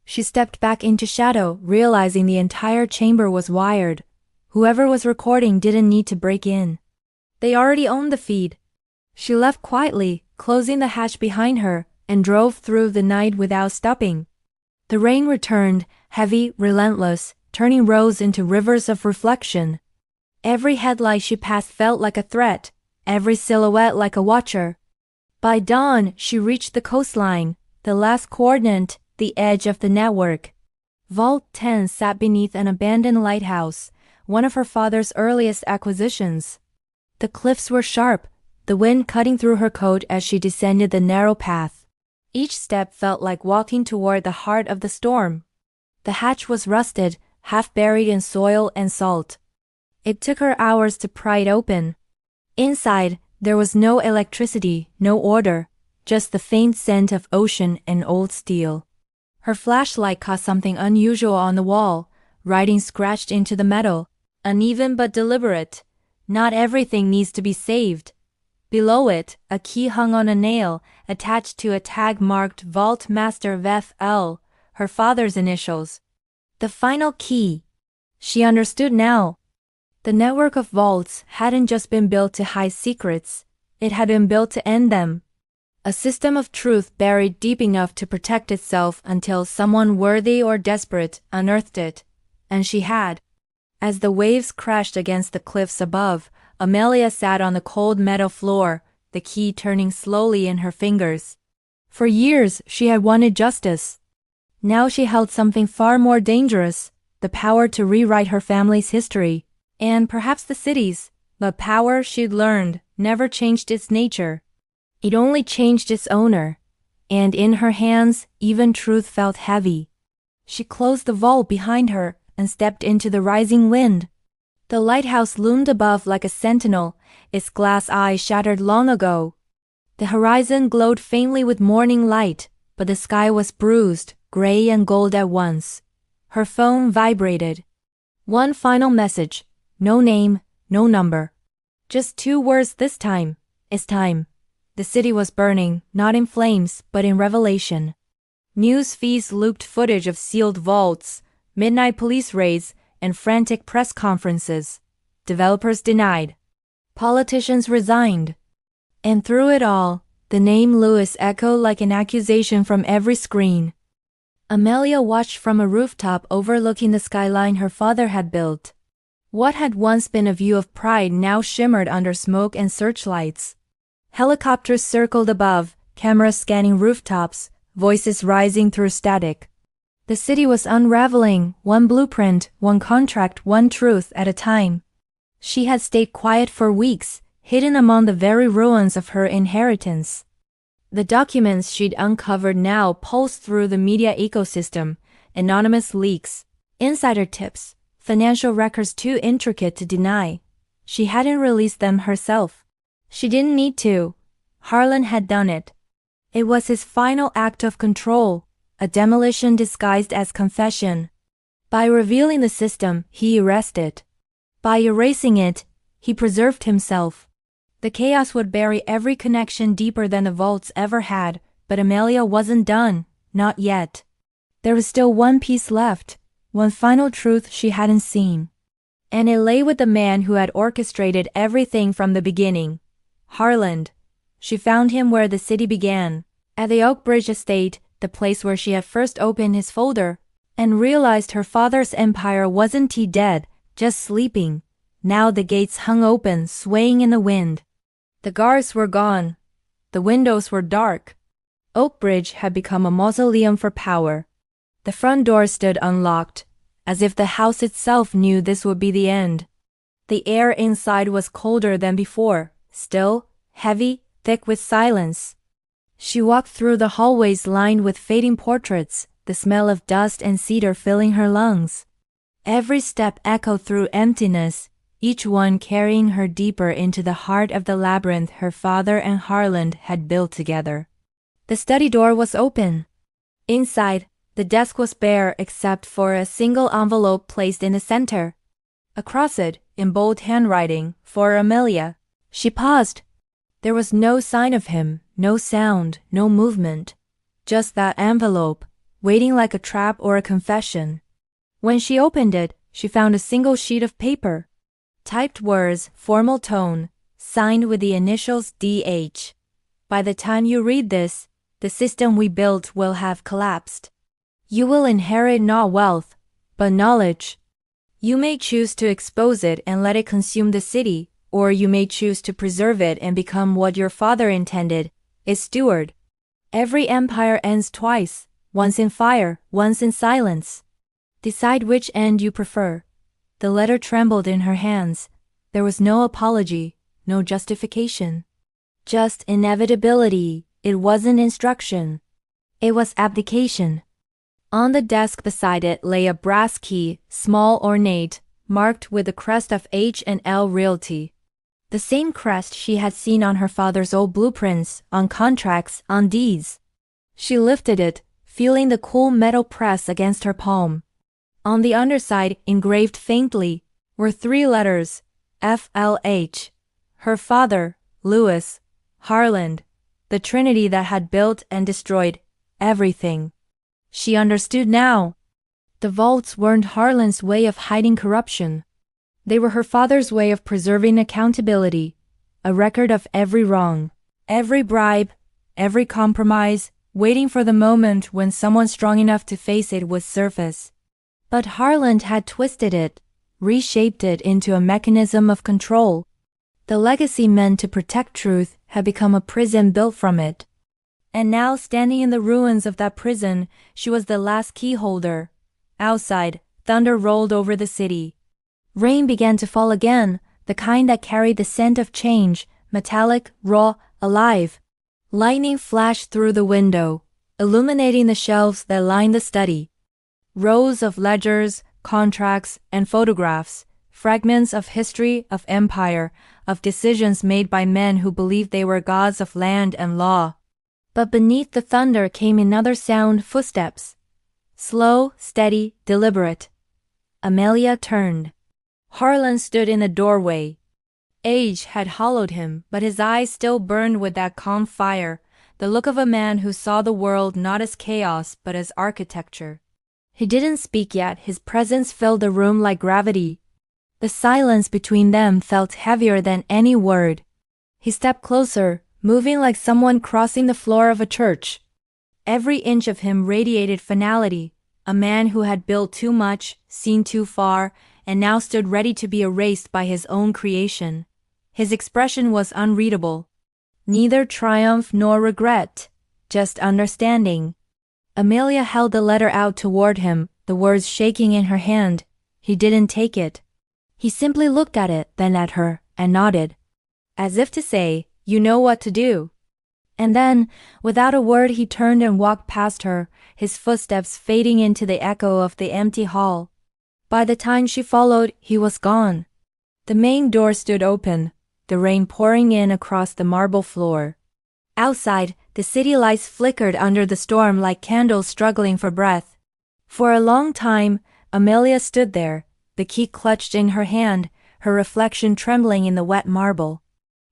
A: She stepped back into shadow, realizing the entire chamber was wired. Whoever was recording didn't need to break in. They already owned the feed. She left quietly, closing the hatch behind her, and drove through the night without stopping. The rain returned, heavy, relentless, turning roads into rivers of reflection. Every headlight she passed felt like a threat, every silhouette like a watcher. By dawn, she reached the coastline, the last coordinate, the edge of the network. Vault 10 sat beneath an abandoned lighthouse, one of her father's earliest acquisitions. The cliffs were sharp, the wind cutting through her coat as she descended the narrow path. Each step felt like walking toward the heart of the storm. The hatch was rusted, half buried in soil and salt. It took her hours to pry it open. Inside, there was no electricity, no order. just the faint scent of ocean and old steel. Her flashlight caught something unusual on the wall, writing scratched into the metal, uneven but deliberate. Not everything needs to be saved. Below it, a key hung on a nail, attached to a tag marked Vault Master VFL, her father's initials. The final key. She understood now. The network of vaults hadn't just been built to hide secrets, it had been built to end them. A system of truth buried deep enough to protect itself until someone worthy or desperate unearthed it. And she had. As the waves crashed against the cliffs above, Amelia sat on the cold metal floor, the key turning slowly in her fingers. For years she had wanted justice. Now she held something far more dangerous, the power to rewrite her family's history, and perhaps the city's, but power, she'd learned, never changed its nature. It only changed its owner, and in her hands even truth felt heavy. She closed the vault behind her and stepped into the rising wind. The lighthouse loomed above like a sentinel, its glass eye shattered long ago. The horizon glowed faintly with morning light, but the sky was bruised, gray and gold at once. Her phone vibrated. One final message. No name, no number. Just 2 words this time. It's time. The city was burning, not in flames, but in revelation. News feeds looped footage of sealed vaults, midnight police raids, and frantic press conferences. Developers denied. Politicians resigned. And through it all, the name Lewis echoed like an accusation from every screen. Amelia watched from a rooftop overlooking the skyline her father had built. What had once been a view of pride now shimmered under smoke and searchlights. Helicopters circled above, cameras scanning rooftops, voices rising through static. The city was unraveling, one blueprint, one contract, one truth at a time. She had stayed quiet for weeks, hidden among the very ruins of her inheritance. The documents she'd uncovered now pulsed through the media ecosystem, anonymous leaks, insider tips, financial records too intricate to deny. She hadn't released them herself. She didn't need to. Harlan had done it. It was his final act of control, a demolition disguised as confession. By revealing the system, he erased it. By erasing it, he preserved himself. The chaos would bury every connection deeper than the vaults ever had, but Amelia wasn't done, not yet. There was still one piece left, one final truth she hadn't seen. And it lay with the man who had orchestrated everything from the beginning. Harlan. She found him where the city began, at the Oakbridge estate, the place where she had first opened his folder, and realized her father's empire wasn't dead, just sleeping. Now the gates hung open, swaying in the wind. The guards were gone. The windows were dark. Oakbridge had become a mausoleum for power. The front door stood unlocked, as if the house itself knew this would be the end. The air inside was colder than before, still, heavy, thick with silence. She walked through the hallways lined with fading portraits, the smell of dust and cedar filling her lungs. Every step echoed through emptiness, each one carrying her deeper into the heart of the labyrinth her father and Harlan had built together. The study door was open. Inside, the desk was bare except for a single envelope placed in the center. Across it, in bold handwriting, for Amelia. She paused. There was no sign of him, no sound, no movement. Just that envelope, waiting like a trap or a confession. When she opened it, she found a single sheet of paper. Typed words, formal tone, signed with the initials DH. By the time you read this, the system we built will have collapsed. You will inherit not wealth, but knowledge. You may choose to expose it and let it consume the city, or you may choose to preserve it and become what your father intended, its steward. Every empire ends twice, once in fire, once in silence. Decide which end you prefer. The letter trembled in her hands. There was no apology, no justification. Just inevitability. It wasn't instruction. It was abdication. On the desk beside it lay a brass key, small, ornate, marked with the crest of H&L Realty. The same crest she had seen on her father's old blueprints, on contracts, on deeds. She lifted it, feeling the cool metal press against her palm. On the underside, engraved faintly, were 3 letters, FLH. Her father, Louis, Harland, the trinity that had built and destroyed everything. She understood now. The vaults weren't Harland's way of hiding corruption. They were her father's way of preserving accountability, a record of every wrong, every bribe, every compromise, waiting for the moment when someone strong enough to face it would surface. But Harland had twisted it, reshaped it into a mechanism of control. The legacy meant to protect truth had become a prison built from it. And now, standing in the ruins of that prison, she was the last key holder. Outside, thunder rolled over the city. Rain began to fall again, the kind that carried the scent of change, metallic, raw, alive. Lightning flashed through the window, illuminating the shelves that lined the study. Rows of ledgers, contracts, and photographs, fragments of history, of empire, of decisions made by men who believed they were gods of land and law. But beneath the thunder came another sound, footsteps. Slow, steady, deliberate. Amelia turned. Harland stood in the doorway. Age had hollowed him, but his eyes still burned with that calm fire, the look of a man who saw the world not as chaos but as architecture. He didn't speak yet, his presence filled the room like gravity. The silence between them felt heavier than any word. He stepped closer, moving like someone crossing the floor of a church. Every inch of him radiated finality, a man who had built too much, seen too far, and now stood ready to be erased by his own creation. His expression was unreadable. Neither triumph nor regret, just understanding. Amelia held the letter out toward him, the words shaking in her hand. He didn't take it. He simply looked at it, then at her, and nodded. As if to say, "You know what to do." And then, without a word, he turned and walked past her, his footsteps fading into the echo of the empty hall. By the time she followed, he was gone. The main door stood open, the rain pouring in across the marble floor. Outside, the city lights flickered under the storm like candles struggling for breath. For a long time, Amelia stood there, the key clutched in her hand, her reflection trembling in the wet marble.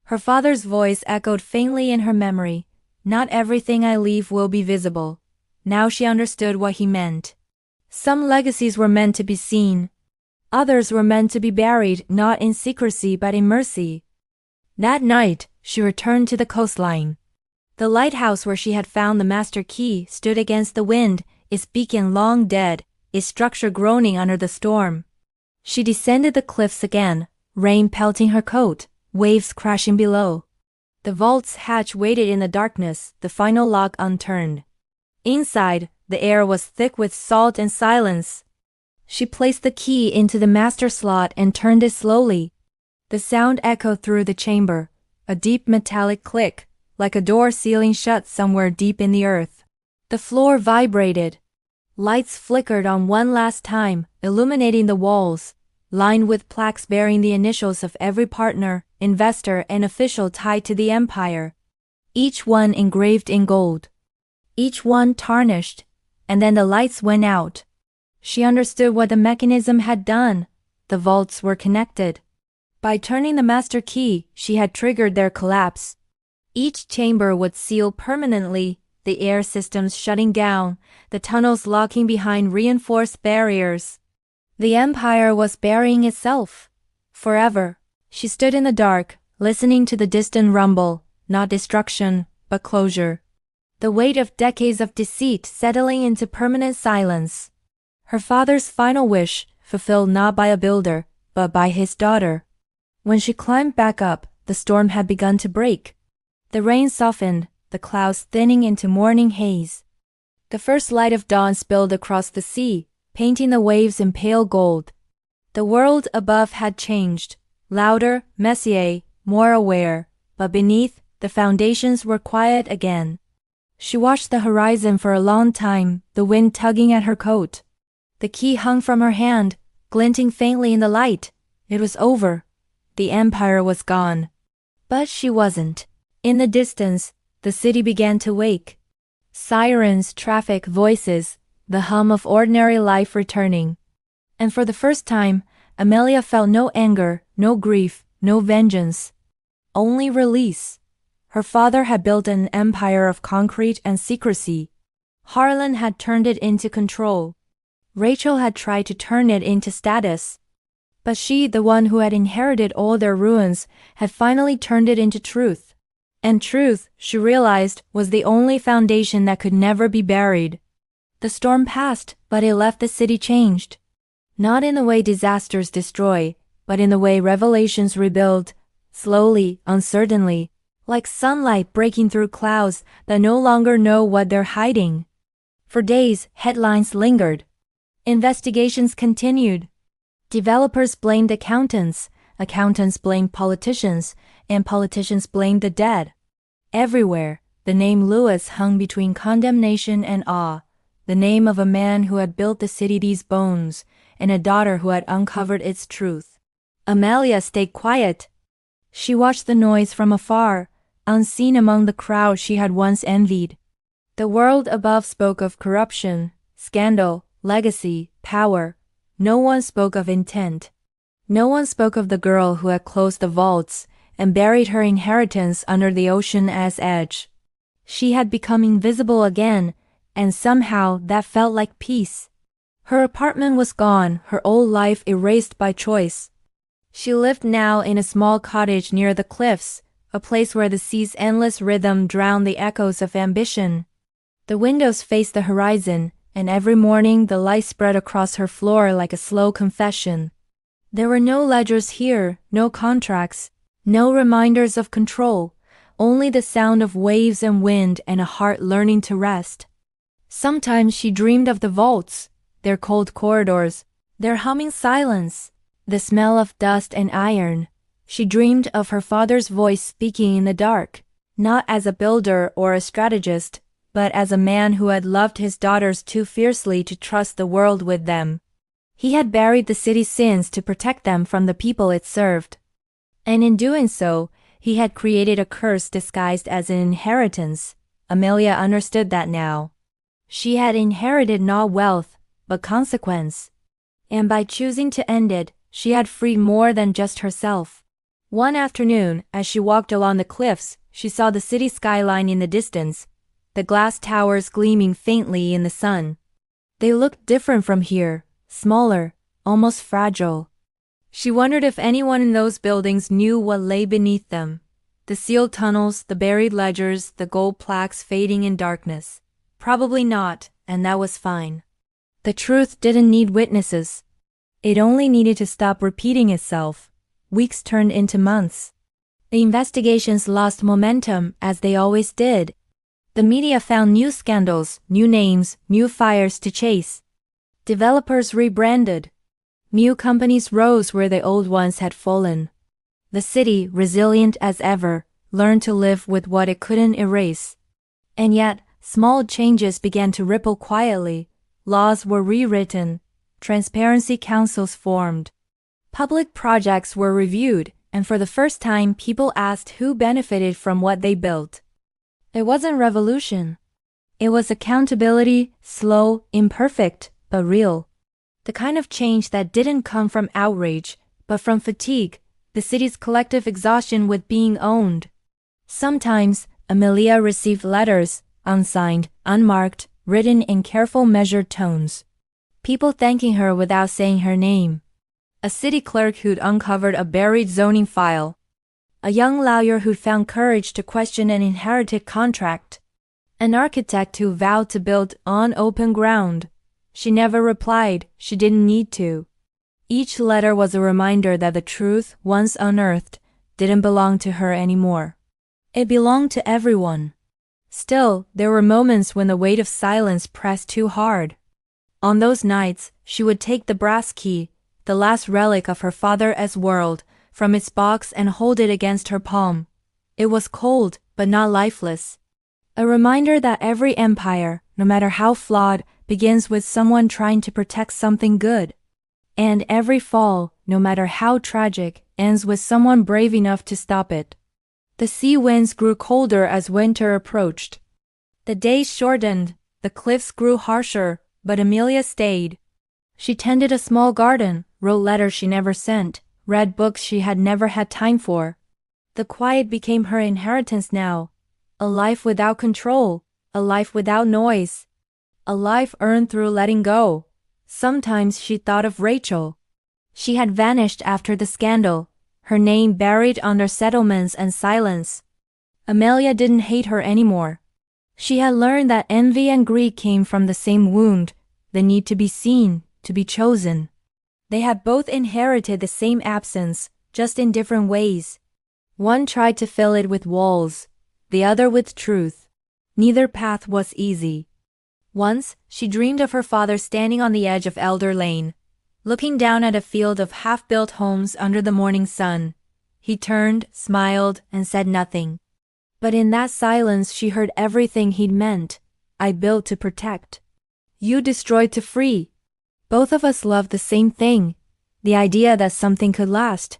A: Her father's voice echoed faintly in her memory. "Not everything I leave will be visible." Now she understood what he meant. Some legacies were meant to be seen. Others were meant to be buried, not in secrecy but in mercy. That night, she returned to the coastline. The lighthouse where she had found the master key stood against the wind, its beacon long dead, its structure groaning under the storm. She descended the cliffs again, rain pelting her coat, waves crashing below. The vault's hatch waited in the darkness, the final lock unturned. Inside, the air was thick with salt and silence. She placed the key into the master slot and turned it slowly. The sound echoed through the chamber, a deep metallic click, like a door sealing shut somewhere deep in the earth. The floor vibrated. Lights flickered on one last time, illuminating the walls, lined with plaques bearing the initials of every partner, investor, and official tied to the empire. Each one engraved in gold. Each one tarnished, and then the lights went out. She understood what the mechanism had done. The vaults were connected. By turning the master key, she had triggered their collapse. Each chamber would seal permanently, the air systems shutting down, the tunnels locking behind reinforced barriers. The empire was burying itself. Forever. She stood in the dark, listening to the distant rumble, not destruction, but closure. The weight of decades of deceit settling into permanent silence. Her father's final wish, fulfilled not by a builder, but by his daughter. When she climbed back up, the storm had begun to break. The rain softened, the clouds thinning into morning haze. The first light of dawn spilled across the sea, painting the waves in pale gold. The world above had changed, louder, messier, more aware, but beneath, the foundations were quiet again. She watched the horizon for a long time, the wind tugging at her coat. The key hung from her hand, glinting faintly in the light. It was over. The empire was gone. But she wasn't. In the distance, the city began to wake. Sirens, traffic, voices, the hum of ordinary life returning. And for the first time, Amelia felt no anger, no grief, no vengeance. Only release. Her father had built an empire of concrete and secrecy. Harlan had turned it into control. Rachel had tried to turn it into status. But she, the one who had inherited all their ruins, had finally turned it into truth. And truth, she realized, was the only foundation that could never be buried. The storm passed, but it left the city changed. Not in the way disasters destroy, but in the way revelations rebuild, slowly, uncertainly, like sunlight breaking through clouds that no longer know what they're hiding. For days, headlines lingered. Investigations continued. Developers blamed accountants, accountants blamed politicians, and politicians blamed the dead. Everywhere, the name Lewis hung between condemnation and awe, the name of a man who had built the city these bones, and a daughter who had uncovered its truth. Amelia stayed quiet. She watched the noise from afar, unseen among the crowd she had once envied. The world above spoke of corruption, scandal, legacy, power. No one spoke of intent. No one spoke of the girl who had closed the vaults and buried her inheritance under the ocean's edge. She had become invisible again, and somehow that felt like peace. Her apartment was gone, her old life erased by choice. She lived now in a small cottage near the cliffs, a place where the sea's endless rhythm drowned the echoes of ambition. The windows faced the horizon, and every morning the light spread across her floor like a slow confession. There were no ledgers here, no contracts, no reminders of control, only the sound of waves and wind and a heart learning to rest. Sometimes she dreamed of the vaults, their cold corridors, their humming silence, the smell of dust and iron. She dreamed of her father's voice speaking in the dark, not as a builder or a strategist, but as a man who had loved his daughters too fiercely to trust the world with them. He had buried the city's sins to protect them from the people it served. And in doing so, he had created a curse disguised as an inheritance. Amelia understood that now. She had inherited not wealth, but consequence. And by choosing to end it, she had freed more than just herself. One afternoon, as she walked along the cliffs, she saw the city skyline in the distance, the glass towers gleaming faintly in the sun. They looked different from here, smaller, almost fragile. She wondered if anyone in those buildings knew what lay beneath them. The sealed tunnels, the buried ledgers, the gold plaques fading in darkness. Probably not, and that was fine. The truth didn't need witnesses. It only needed to stop repeating itself. Weeks turned into months. The investigations lost momentum, as they always did. The media found new scandals, new names, new fires to chase. Developers rebranded. New companies rose where the old ones had fallen. The city, resilient as ever, learned to live with what it couldn't erase. And yet, small changes began to ripple quietly. Laws were rewritten. Transparency councils formed. Public projects were reviewed, and for the first time people asked who benefited from what they built. It wasn't revolution. It was accountability, slow, imperfect, but real. The kind of change that didn't come from outrage, but from fatigue, the city's collective exhaustion with being owned. Sometimes, Amelia received letters, unsigned, unmarked, written in careful measured tones. People thanking her without saying her name. A city clerk who'd uncovered a buried zoning file. A young lawyer who'd found courage to question an inherited contract. An architect who vowed to build on open ground. She never replied, she didn't need to. Each letter was a reminder that the truth, once unearthed, didn't belong to her anymore. It belonged to everyone. Still, there were moments when the weight of silence pressed too hard. On those nights, she would take the brass key, the last relic of her father's world, from its box and hold it against her palm. It was cold, but not lifeless. A reminder that every empire, no matter how flawed, begins with someone trying to protect something good. And every fall, no matter how tragic, ends with someone brave enough to stop it. The sea winds grew colder as winter approached. The days shortened, the cliffs grew harsher, but Amelia stayed. She tended a small garden, wrote letters she never sent, read books she had never had time for. The quiet became her inheritance now. A life without control, a life without noise. A life earned through letting go. Sometimes she thought of Rachel. She had vanished after the scandal, her name buried under settlements and silence. Amelia didn't hate her anymore. She had learned that envy and greed came from the same wound, the need to be seen, to be chosen. They had both inherited the same absence, just in different ways. One tried to fill it with walls, the other with truth. Neither path was easy. Once, she dreamed of her father standing on the edge of Elder Lane, looking down at a field of half-built homes under the morning sun. He turned, smiled, and said nothing. But in that silence she heard everything he'd meant. I built to protect. You destroyed to free. Both of us loved the same thing, the idea that something could last.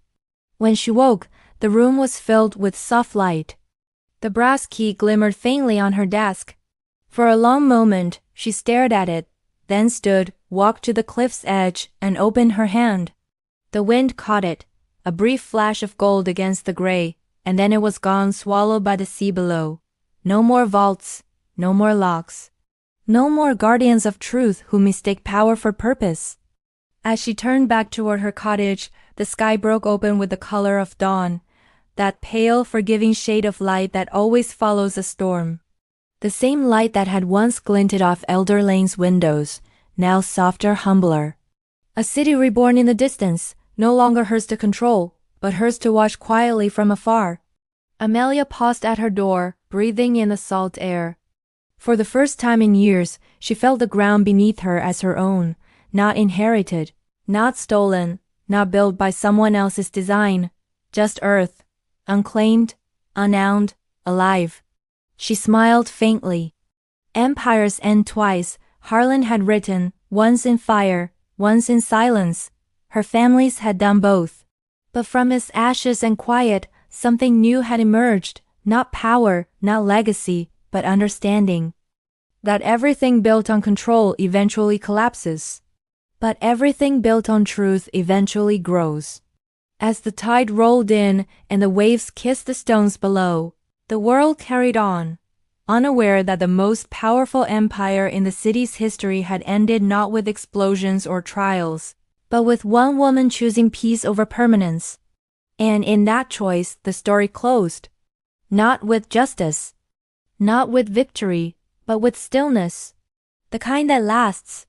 A: When she woke, the room was filled with soft light. The brass key glimmered faintly on her desk. For a long moment, she stared at it, then stood, walked to the cliff's edge, and opened her hand. The wind caught it, a brief flash of gold against the gray, and then it was gone, swallowed by the sea below. No more vaults, no more locks. No more guardians of truth who mistake power for purpose. As she turned back toward her cottage, the sky broke open with the color of dawn, that pale, forgiving shade of light that always follows a storm. The same light that had once glinted off Elder Lane's windows, now softer, humbler. A city reborn in the distance, no longer hers to control, but hers to watch quietly from afar. Amelia paused at her door, breathing in the salt air. For the first time in years, she felt the ground beneath her as her own, not inherited, not stolen, not built by someone else's design, just earth, unclaimed, unowned, alive. She smiled faintly. Empires end twice, Harlan had written, once in fire, once in silence. Her families had done both. But from its ashes and quiet, something new had emerged, not power, not legacy, but understanding. That everything built on control eventually collapses. But everything built on truth eventually grows. As the tide rolled in and the waves kissed the stones below, the world carried on, unaware that the most powerful empire in the city's history had ended not with explosions or trials, but with one woman choosing peace over permanence. And in that choice, the story closed. Not with justice, not with victory, but with stillness. The kind that lasts,